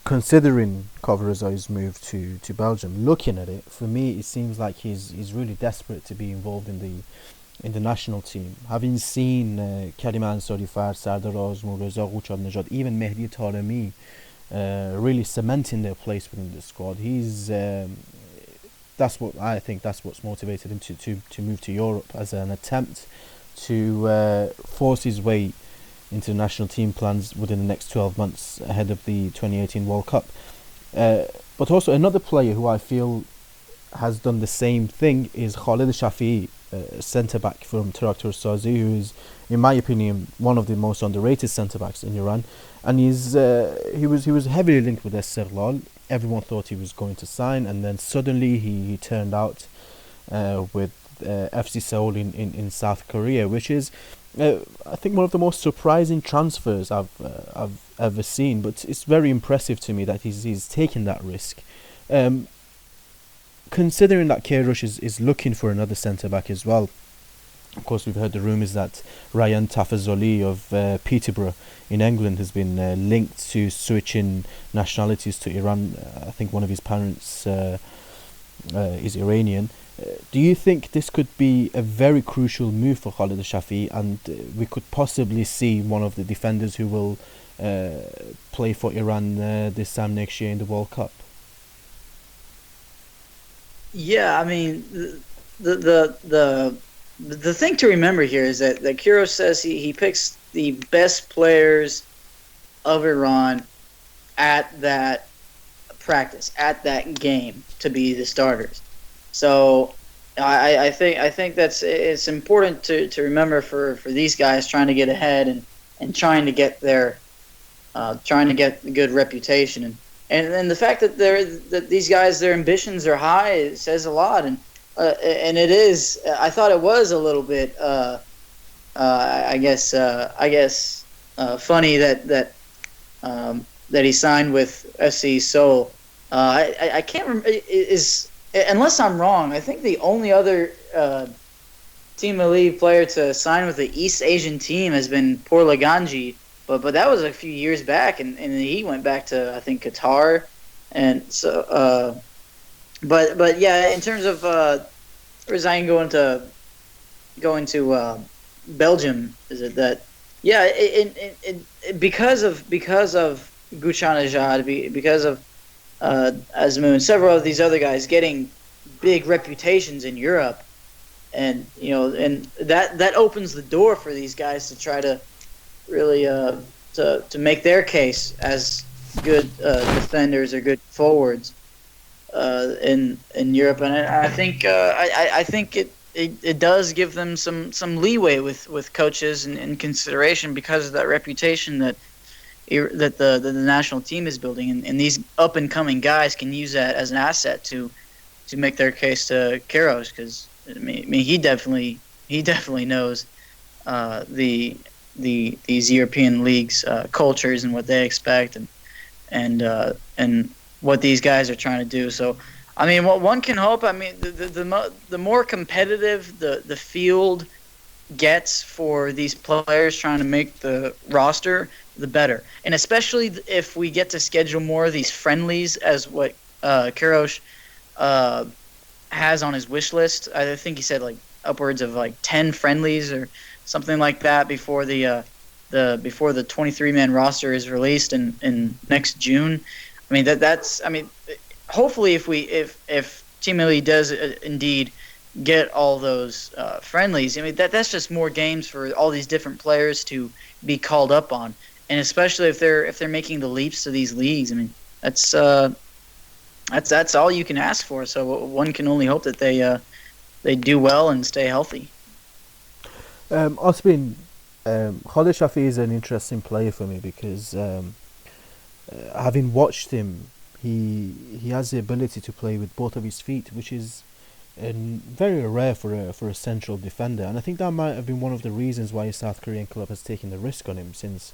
S1: considering Gol Bezan's move to Belgium, looking at it, for me it seems like he's really desperate to be involved in the national team. Having seen Karim Ansari Fard, Sardar Azmoun, Reza Ghouchab Nejad, even Mehdi Taremi really cementing their place within the squad. That's what I think. That's what's motivated him to move to Europe as an attempt to force his way into national team plans within the next 12 months ahead of the 2018 World Cup. But also another player who I feel has done the same thing is Khalid Shafi'i, centre-back from Traktor Sazi, who is, in my opinion, one of the most underrated centre-backs in Iran. And he was heavily linked with Esteghlal. Everyone thought he was going to sign, and then suddenly he turned out with FC Seoul in South Korea, which is, I think, one of the most surprising transfers I've ever seen. But it's very impressive to me that he's taken that risk. Considering that Queiroz is looking for another centre-back as well. Of course, we've heard the rumours that Ryan Tafazoli of Peterborough in England has been linked to switching nationalities to Iran. I think one of his parents is Iranian. Do you think this could be a very crucial move for Khalid Shafi'i, and we could possibly see one of the defenders who will play for Iran this time next year in the World Cup?
S4: Yeah, I mean, the thing to remember here is that Queiroz says he picks the best players of Iran at that practice, at that game, to be the starters. So I think it's important to remember for these guys trying to get ahead and trying to get trying to get a good reputation, and the fact that these guys, their ambitions are high, it says a lot. And it is. I thought it was a little bit. I guess funny that he signed with FC Seoul. I can't remember. Unless I'm wrong, I think the only other Team Elite player to sign with the East Asian team has been Porlaganji. But that was a few years back, and he went back to, I think, Qatar, and so. But yeah, in terms of Resign going to Belgium, is it that? Yeah, because of Guchanajad, because of Azmoun, and several of these other guys getting big reputations in Europe, and and that opens the door for these guys to try to really to make their case as good defenders or good forwards in Europe, and I think it does give them some leeway with coaches and consideration because of that reputation that the national team is building, and these up and coming guys can use that as an asset to make their case to Queiroz, because I mean he definitely knows these European leagues cultures and what they expect and what these guys are trying to do. So I mean, what one can hope, I mean, the more competitive the field gets for these players trying to make the roster, the better. And especially if we get to schedule more of these friendlies, as what Queiroz has on his wish list. I think he said like upwards of like 10 friendlies or something like that before the 23-man roster is released in next June. I mean that's hopefully if Team Elite does indeed get all those friendlies, I mean that's just more games for all these different players to be called up on, and especially if they're making the leaps to these leagues. I mean that's all you can ask for. So one can only hope that they do well and stay healthy.
S1: Osman, Khalid Shafi'i is an interesting player for me because having watched him, he has the ability to play with both of his feet, which is very rare for a central defender, and I think that might have been one of the reasons why a South Korean club has taken the risk on him, since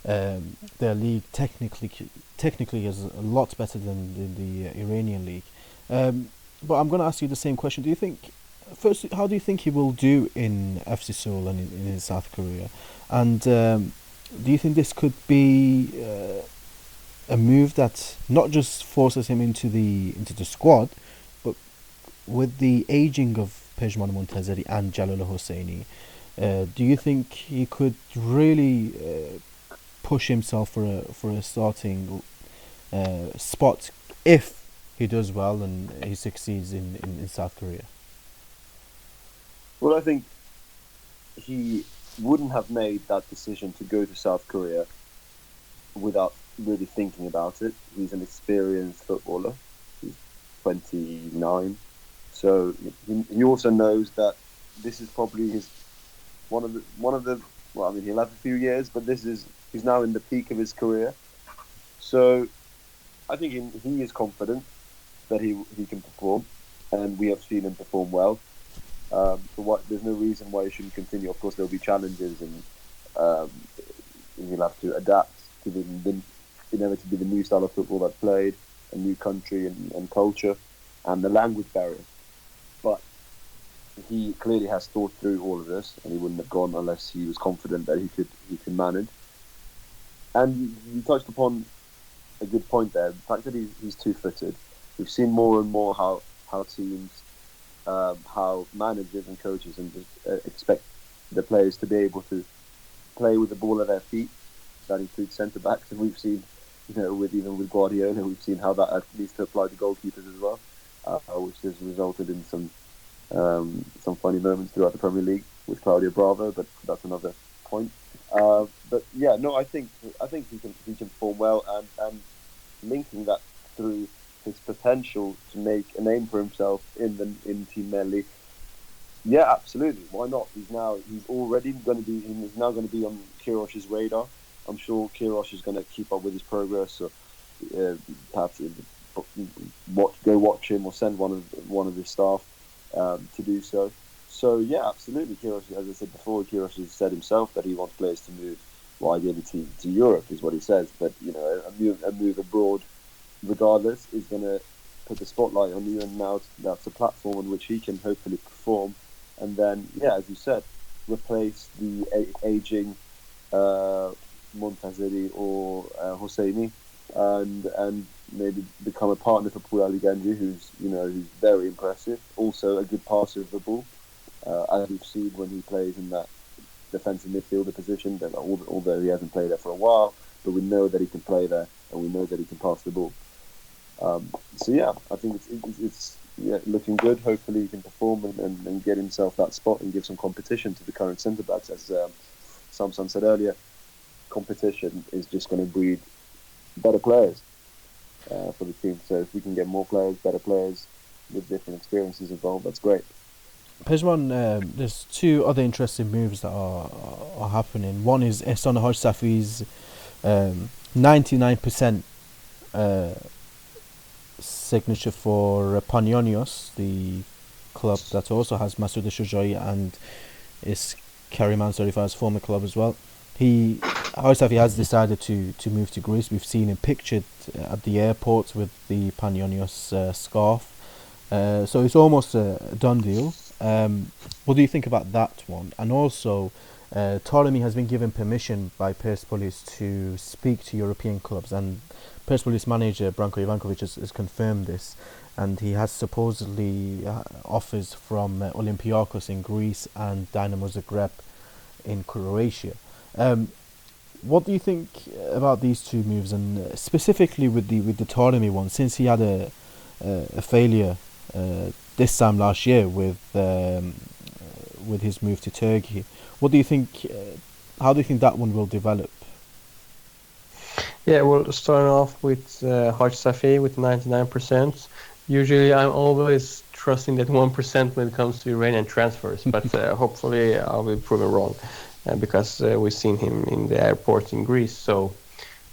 S1: their league technically is a lot better than the Iranian league. But I'm going to ask you the same question. Do you think, first, how do you think he will do in FC Seoul and in South Korea? And do you think this could be a move that not just forces him into the squad, but with the aging of Pejman Montazeri and Jalal Hosseini, do you think he could really push himself for a starting spot if he does well and he succeeds in South Korea?
S3: Well, I think he wouldn't have made that decision to go to South Korea without really thinking about it. He's an experienced footballer. He's 29, so he also knows that this is probably his one of the. Well, I mean, he'll have a few years, but he's now in the peak of his career. So I think he is confident that he can perform, and we have seen him perform well. There's no reason why he shouldn't continue. Of course, there'll be challenges, and he'll have to adapt to inevitably the new style of football that's played, a new country and culture, and the language barrier. But he clearly has thought through all of this, and he wouldn't have gone unless he was confident that he could manage. And you touched upon a good point there. The fact that he's two-footed. We've seen more and more how teams, how managers and coaches and just expect the players to be able to play with the ball at their feet. That includes centre backs, and we've seen, with Guardiola, we've seen how that needs to apply to goalkeepers as well, which has resulted in some funny moments throughout the Premier League with Claudio Bravo, but that's another point. But yeah, no, I think he can perform well, and linking that through his potential to make a name for himself in Team Melli. Yeah, absolutely. Why not? He's now going to be on Kiros's radar. I'm sure Kiros is going to keep up with his progress, or perhaps go watch him or send one of his staff to do so. So yeah, absolutely. Kiros, as I said before, Kiros has said himself that he wants players to move, ideally to Europe, is what he says. But a move abroad, regardless, is going to put the spotlight on you, and now that's a platform on which he can hopefully perform. And then, yeah, as you said, replace the aging Montazeri or Hosseini, and maybe become a partner for Pulali Ganji, who's very impressive. Also a good passer of the ball, as we've seen when he plays in that defensive midfielder position. That although he hasn't played there for a while, but we know that he can play there, and we know that he can pass the ball. So yeah, I think it's looking good. Hopefully he can perform and get himself that spot and give some competition to the current centre backs. As Samson said earlier, competition is just going to breed better players for the team. So if we can get more players, better players with different experiences involved, that's great.
S1: Pejman, there's two other interesting moves that are happening. One is Ehsan Hajsafi's 99% signature for Panionios, the club that also has Masoud Shujai and is Kariman Sarifa's former club as well. Hajsafi has decided to move to Greece. We've seen him pictured at the airport with the Panionios scarf. So it's almost a done deal. What do you think about that one? And also, Ptolemy has been given permission by Persepolis to speak to European clubs, and Persepolis manager Branko Ivankovic has confirmed this, and he has supposedly offers from Olympiacos in Greece and Dynamo Zagreb in Croatia. What do you think about these two moves, and specifically with the Ptolemy one, since he had a failure this time last year with his move to Turkey? What do you think? How do you think that one will develop?
S2: Yeah, well, starting off with Hajsafi with 99%. Usually, I'm always trusting that 1% when it comes to Iranian transfers, but hopefully, I'll be proven wrong because we've seen him in the airport in Greece. So,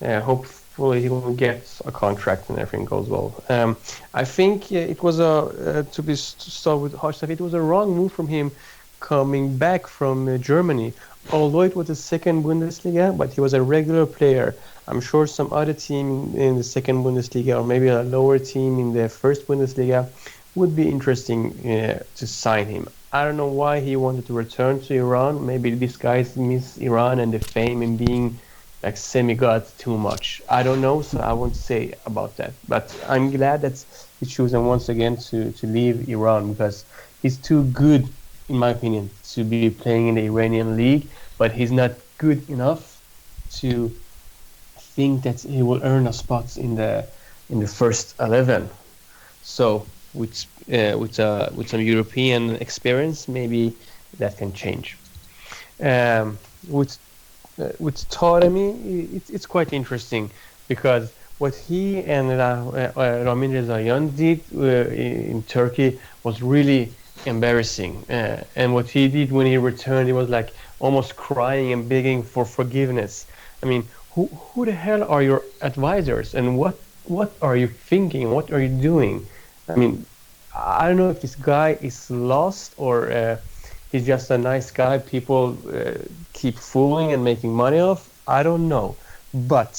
S2: hopefully, he will get a contract and everything goes well. I think it was to start with Hajsafi, it was a wrong move from him coming back from Germany. Although it was the second Bundesliga, but he was a regular player. I'm sure some other team in the second Bundesliga, or maybe a lower team in the first Bundesliga, would be interesting to sign him. I don't know why he wanted to return to Iran. Maybe these guys miss Iran and the fame and being like semi-gods too much. I don't know, so I won't say about that. But I'm glad that he chosen once again to leave Iran, because he's too good, in my opinion, to be playing in the Iranian league, but he's not good enough to think that he will earn a spot in the first 11. So with some European experience, maybe that can change. Um, with Taremi, it's quite interesting because what he and Ramin Rezayan did in Turkey was really embarrassing. And what he did when he returned, he was like almost crying and begging for forgiveness. I mean, who the hell are your advisors, and what are you thinking? What are you doing? I mean, I don't know if this guy is lost or he's just a nice guy people keep fooling and making money off. I don't know, but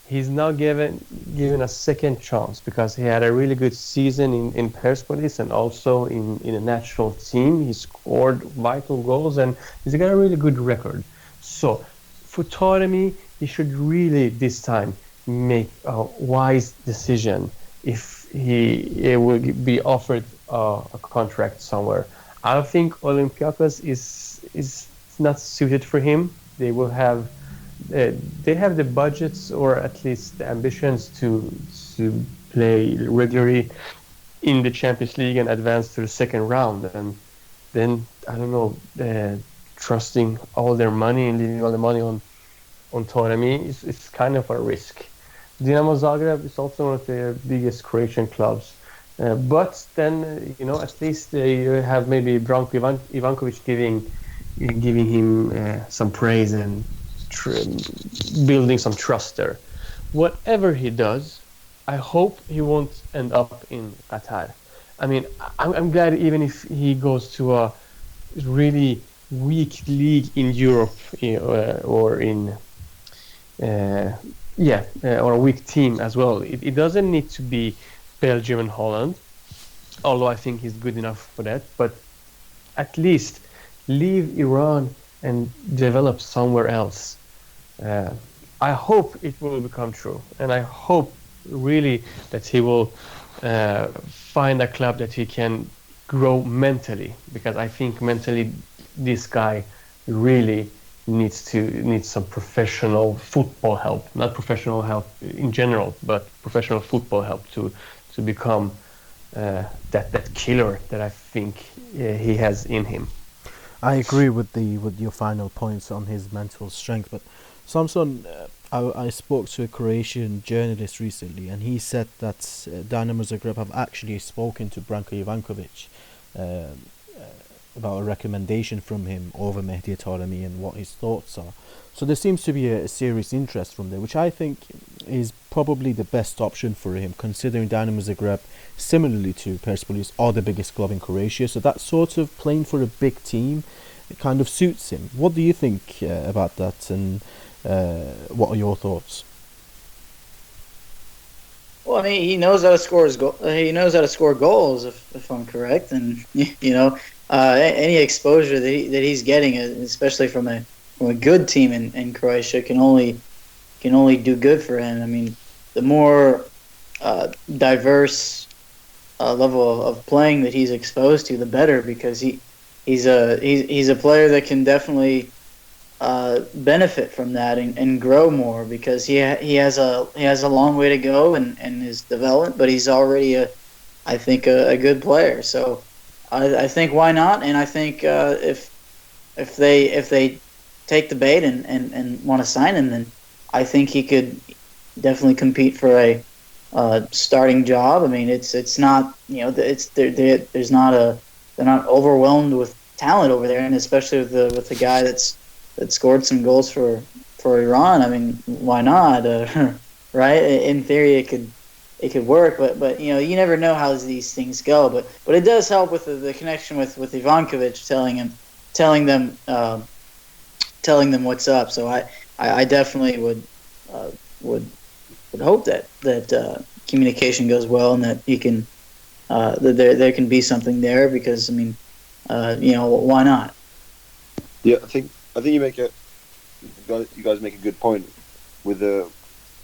S2: he's now given a second chance because he had a really good season in Persepolis and also in a national team. He scored vital goals and he's got a really good record. So for Taremi, he should really this time make a wise decision if he will be offered a contract somewhere. I think Olympiacos is not suited for him. They will have they have the budgets or at least the ambitions to play regularly in the Champions League and advance to the second round. And then I don't know, trusting all their money and leaving all the money on Taremi is kind of a risk. Dinamo Zagreb is also one of the biggest Croatian clubs. But then, at least they have maybe Branko Ivankovic giving him some praise and building some trust there. Whatever he does, I hope he won't end up in Qatar. I mean, I'm glad even if he goes to a really weak league in Europe or in or a weak team as well. It doesn't need to be Belgium and Holland, although I think he's good enough for that. But at least leave Iran and develop somewhere else. I hope it will become true, and I hope really that he will find a club that he can grow mentally, because I think mentally this guy really needs some professional football help, not professional help in general, but professional football help to become that killer that I think he has in him.
S1: I agree with your final points on his mental strength, but Samson, I spoke to a Croatian journalist recently, and he said that Dinamo Zagreb have actually spoken to Branko Ivankovic about a recommendation from him over Mehdi Taremi and what his thoughts are. So there seems to be a serious interest from there, which I think is probably the best option for him, considering Dinamo Zagreb, similarly to Persepolis, are the biggest club in Croatia. So that sort of playing for a big team, it kind of suits him. What do you think about that, and what are your thoughts?
S4: Well, I mean, he knows how to score he knows how to score goals, if I'm correct, and any exposure that he's getting, especially from a good team in Croatia, can only do good for him. I mean, the more diverse level of playing that he's exposed to, the better, because he's a player that can definitely benefit from that and grow more, because he has a long way to go in his development, but he's already I think a good player. So I think why not? And I think if they take the bait and want to sign him, then I think he could definitely compete for a starting job. I mean, it's not there's not they're not overwhelmed with talent over there, and especially with the guy that scored some goals for Iran. I mean, why not? Right? In theory, it could work, but you never know how these things go. But it does help with the connection with Ivankovic, telling them what's up. So I definitely would hope that communication goes well, and that he can that there can be something there, because I mean, why not?
S3: Yeah, I think you guys make a good point.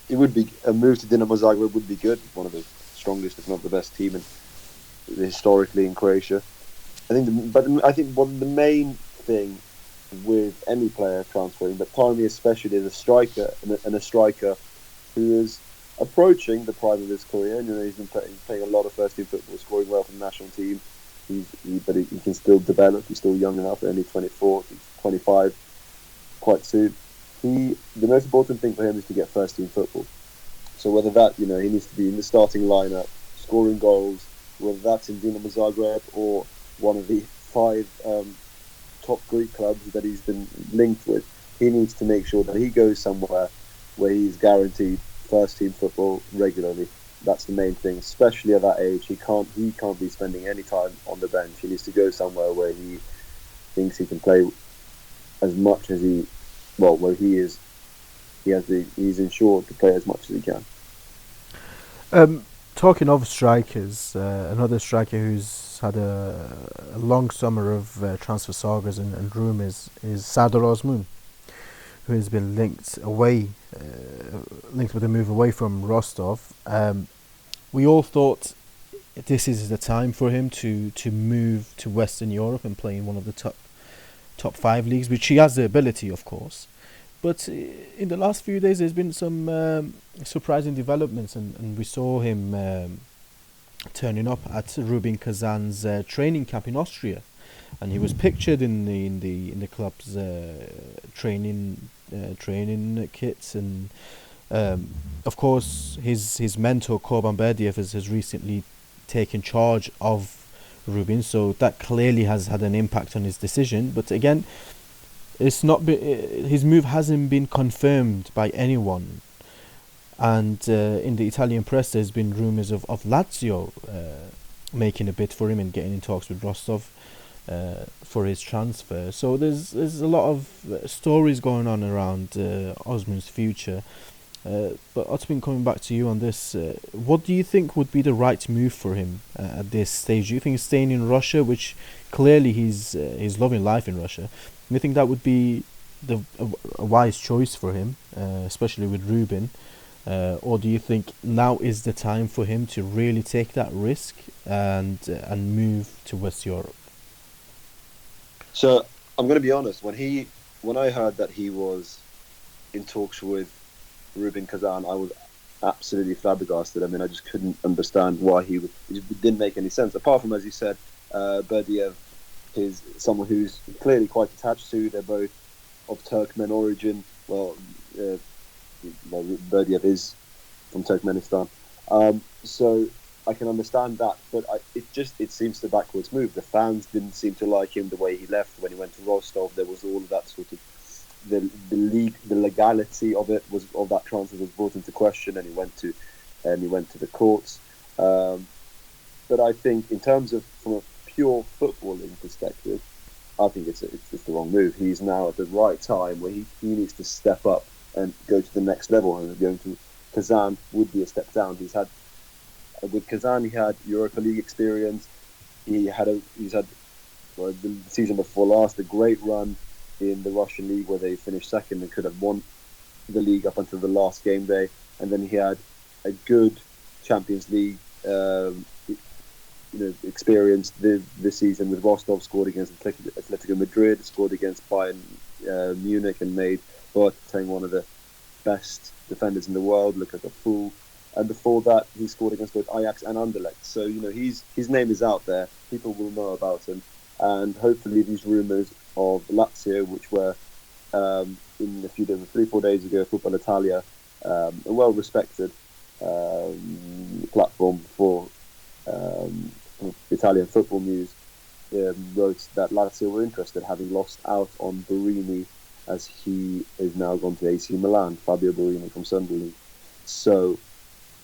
S3: It would be a move to Dinamo Zagreb would be good. One of the strongest, if not the best team historically in Croatia. I think the main thing with any player transferring, but Taremi especially, is a striker, and a striker who is approaching the prime of his career. And, he's been playing a lot of first team football, scoring well for the national team. But he can still develop. He's still young enough. Only 24. He's 25 quite soon. The most important thing for him is to get first team football. So whether that, he needs to be in the starting lineup, scoring goals, whether that's in Dinamo Zagreb or one of the 5 top Greek clubs that he's been linked with, he needs to make sure that he goes somewhere where he's guaranteed first team football regularly. That's the main thing, especially at that age. He can't be spending any time on the bench. He needs to go somewhere where he thinks he can play as much as where he's insured to play as much as he can.
S1: Talking of strikers, another striker who's had a long summer of transfer sagas and rumours is Sardar Osman, who has been linked with a move away from Rostov. We all thought this is the time for him to move to Western Europe and play in one of the top 5 leagues, which he has the ability, of course. But in the last few days, there's been some surprising developments, and we saw him turning up at Rubin Kazan's training camp in Austria, and he was pictured in the club's training kits, and of course his mentor Korban Berdiev has recently taken charge of Rubin, so that clearly has had an impact on his decision. But again, it's not his move hasn't been confirmed by anyone, and in the Italian press there's been rumours of Lazio making a bid for him and getting in talks with Rostov for his transfer. So there's a lot of stories going on around Osman's future. But Otman, coming back to you on this, what do you think would be the right move for him at this stage? Do you think staying in Russia, which clearly he's loving life in Russia, do you think that would be a wise choice for him, especially with Rubin? Or do you think now is the time for him to really take that risk and move to West Europe?
S3: So I'm going to be honest. When I heard that he was in talks with Rubin Kazan, I was absolutely flabbergasted. I mean, I just couldn't understand why it didn't make any sense. Apart from, as you said, Berdiev is someone who's clearly quite attached to. They're both of Turkmen origin. Well, Berdiev is from Turkmenistan, so I can understand that. But it seems the backwards move. The fans didn't seem to like him the way he left when he went to Rostov. There was all of that sort of the legality of that transfer was brought into question, and he went to the courts. But I think in terms of from a pure footballing perspective, I think it's the wrong move. He's now at the right time where he needs to step up and go to the next level, and going to Kazan would be a step down. With Kazan, he had Europa League experience. He's had the season before last a great run in the Russian league where they finished second and could have won the league up until the last game day. And then he had a good Champions League experience this season with Rostov. Scored against Atletico Madrid, scored against Bayern Munich, and made Boateng one of the best defenders in the world. Look at the fool. And before that, he scored against both Ajax and Anderlecht. So his name is out there. People will know about him, and hopefully these rumours of Lazio, which were in a few days, 3-4 days ago, Football Italia, a well-respected platform for Italian football news, wrote that Lazio were interested, having lost out on Borini, as he is now gone to AC Milan, Fabio Borini from Sunderland. So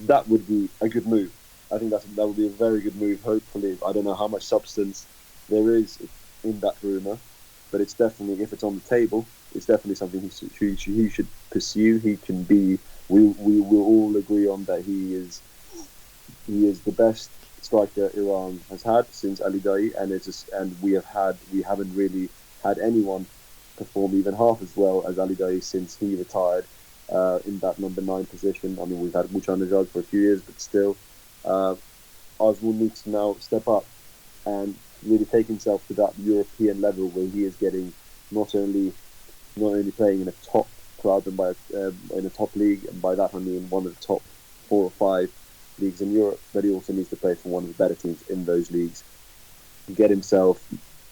S3: that would be a good move. I think that would be a very good move. Hopefully, I don't know how much substance there is in that rumour, but it's definitely, if it's on the table, it's definitely something he should pursue. He can be. We will all agree on that he is the best striker Iran has had since Ali Daei, and we haven't really had anyone perform even half as well as Ali Daei since he retired in that number 9 position. I mean, we've had Muchanajad for a few years, but still, Osman needs to now step up and really take himself to that European level where he is getting not only playing in a top club and by in a top league, and by that I mean one of the top 4 or 5 leagues in Europe, but he also needs to play for one of the better teams in those leagues, get himself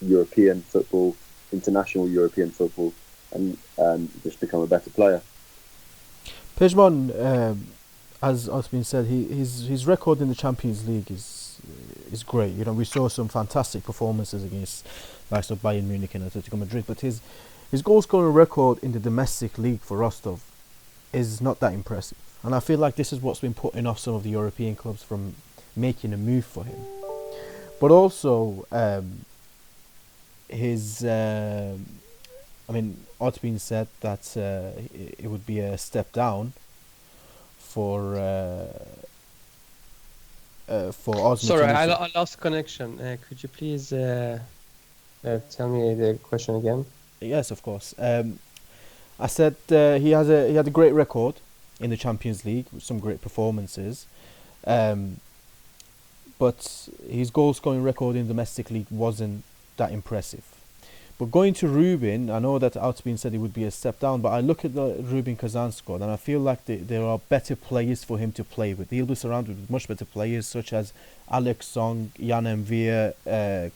S3: European football, international European football, and just become a better player.
S1: Pejman, as has been said, his record in the Champions League is great. You know, we saw some fantastic performances against likes of Bayern Munich and Atletico Madrid, but his goal scoring record in the domestic league for Rostov is not that impressive. And I feel like this is what's been putting off some of the European clubs from making a move for him. But also, it's been said that it would be a step down for Osman.
S2: Sorry, I lost connection. Could you please tell me the question again?
S1: Yes, of course. I said he had a great record in the Champions League with some great performances, but his goal scoring record in domestic league wasn't that impressive. But going to Rubin, I know that Outbeen said it would be a step down, but I look at the Rubin Kazan squad and I feel like there are better players for him to play with. He'll be surrounded with much better players such as Alex Song, Jan Envia,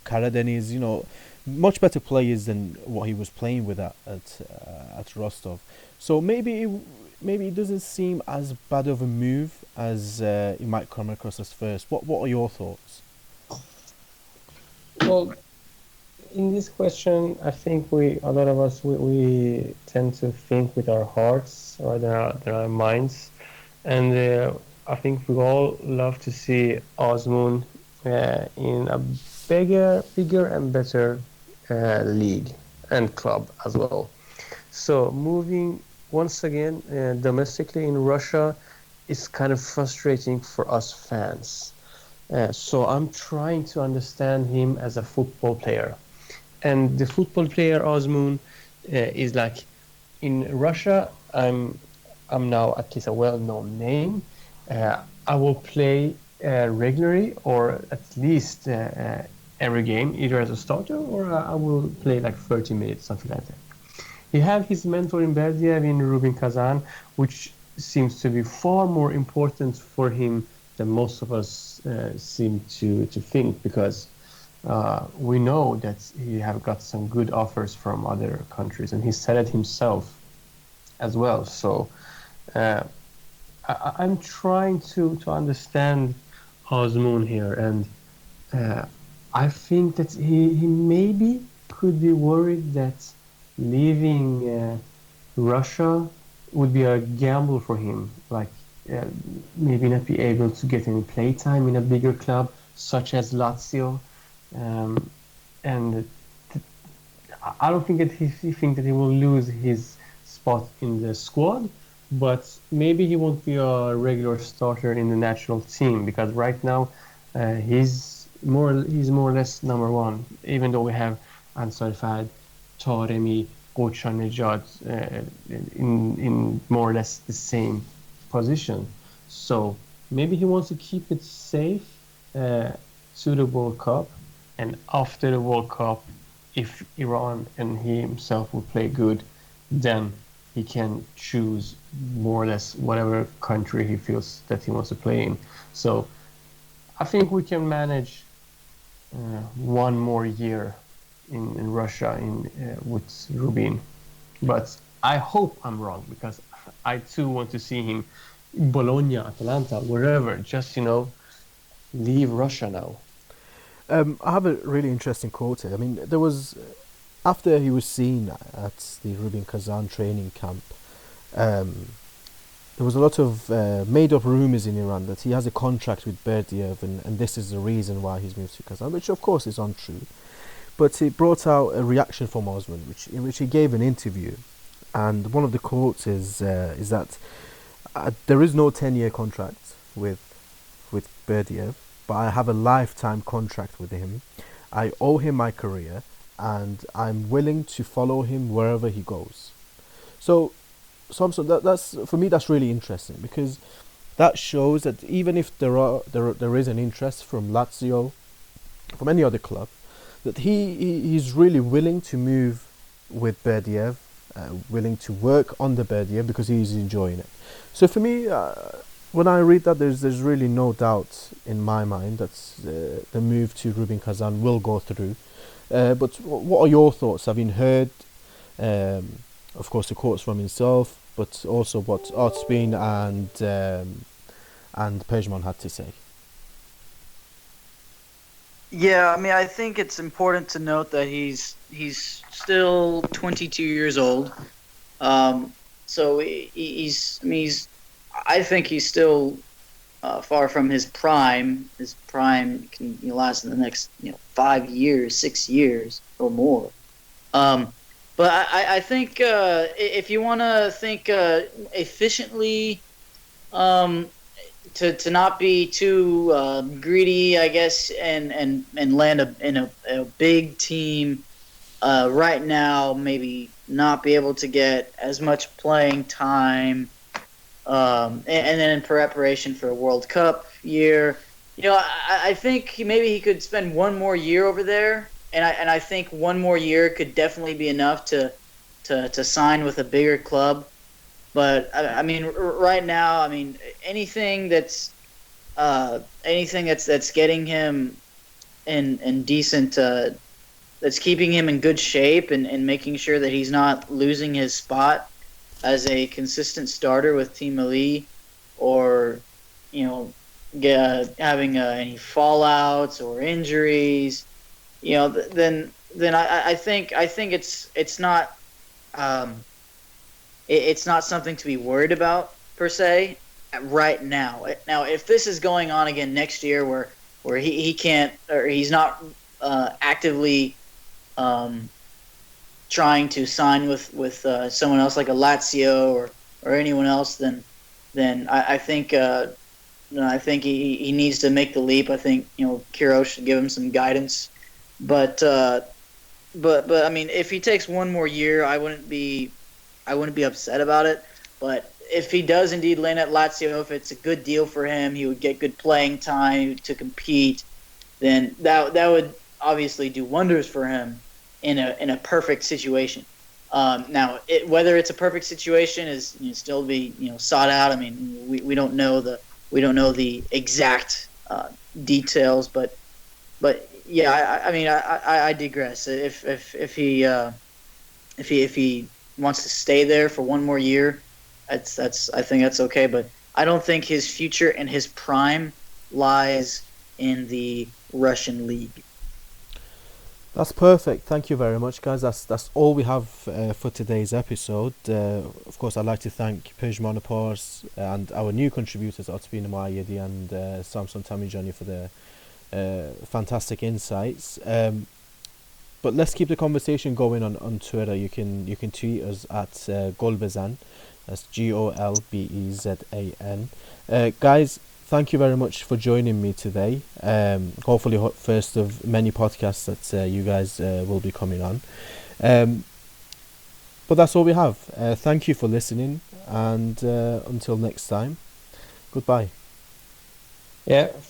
S1: Karadeniz, you know, much better players than what he was playing with at Rostov. So maybe it doesn't seem as bad of a move as it might come across as first. What are your thoughts?
S2: Well, in this question, I think a lot of us tend to think with our hearts rather than our minds, and I think we all love to see Osman in a bigger and better league and club as well. So moving once again domestically in Russia is kind of frustrating for us fans. So I'm trying to understand him as a football player. And the football player Osman is like in Russia. I'm now at least a well-known name. I will play regularly or at least every game, either as a starter or I will play like 30 minutes, something like that. He have his mentor in Berdiev in Rubin Kazan, which seems to be far more important for him than most of us seem to think, because we know that he have got some good offers from other countries, and he said it himself as well. So I'm trying to understand Osman here, and I think that he maybe could be worried that leaving Russia would be a gamble for him, like maybe not be able to get any playtime in a bigger club such as Lazio. And I don't think that he think that he will lose his spot in the squad, but maybe he won't be a regular starter in the national team, because right now he's more or less number one, even though we have Ansar Fad, Taremi, Gochan Nejad in more or less the same position. So maybe he wants to keep it safe to the World Cup. And after the World Cup, if Iran and he himself will play good, then he can choose more or less whatever country he feels that he wants to play in. So I think we can manage one more year in Russia with Rubin. But I hope I'm wrong, because I too want to see him in Bologna, Atalanta, wherever. Just, leave Russia now.
S1: I have a really interesting quote here. I mean, there was, after he was seen at the Rubin Kazan training camp, there was a lot of made-up rumours in Iran that he has a contract with Berdiev, and this is the reason why he's moved to Kazan, which of course is untrue. But it brought out a reaction from Osman, in which he gave an interview, and one of the quotes is that there is no 10-year contract with Berdiev, but I have a lifetime contract with him. I owe him my career, and I'm willing to follow him wherever he goes. So that's for me, that's really interesting, because that shows that even if there is an interest from Lazio, from any other club, that he's really willing to move with Berdiev willing to work on the bed, yeah, because he's enjoying it. So for me, when I read that, there's really no doubt in my mind that the move to Rubin Kazan will go through. But what are your thoughts, having heard, of course, the quotes from himself, but also what Artsbeen and Pejman had to say?
S4: Yeah, I mean, I think it's important to note that he's still 22 years old. So I think he's still far from his prime. His prime can last in the next 5 years, 6 years or more. But I think if you want to think efficiently, to not be too greedy, I guess, and land in a big team right now, maybe not be able to get as much playing time, and then in preparation for a World Cup year, I think maybe he could spend one more year over there, and I think one more year could definitely be enough to sign with a bigger club. But I mean, right now, I mean, anything that's getting him in decent, that's keeping him in good shape and making sure that he's not losing his spot as a consistent starter with Team Ali, or having any fallouts or injuries, then I think it's not. It's not something to be worried about per se right now. Now, if this is going on again next year, where he can't, or he's not actively trying to sign with someone else like a Lazio or anyone else, then I think he needs to make the leap. I think Kiro should give him some guidance, but I mean, if he takes one more year, I wouldn't be upset about it. But if he does indeed land at Lazio, if it's a good deal for him, he would get good playing time to compete. Then that would obviously do wonders for him in a perfect situation. Now, whether it's a perfect situation is still to be sought out. I mean, we don't know the exact details, but yeah, I mean, I digress. If he wants to stay there for one more year, I think that's okay. But I don't think his future and his prime lies in the Russian league.
S1: That's perfect. Thank you very much, guys. That's all we have for today's episode. Of course, I'd like to thank Pejman Apars and our new contributors, Artsbeen Mayedi and Samson Tamijani, for their fantastic insights. But let's keep the conversation going on Twitter. You can tweet us at Gol Bezan. That's GOLBEZAN. Guys, thank you very much for joining me today. Hopefully, first of many podcasts that you guys will be coming on. But that's all we have. Thank you for listening, and until next time, goodbye.
S2: Yeah, thanks.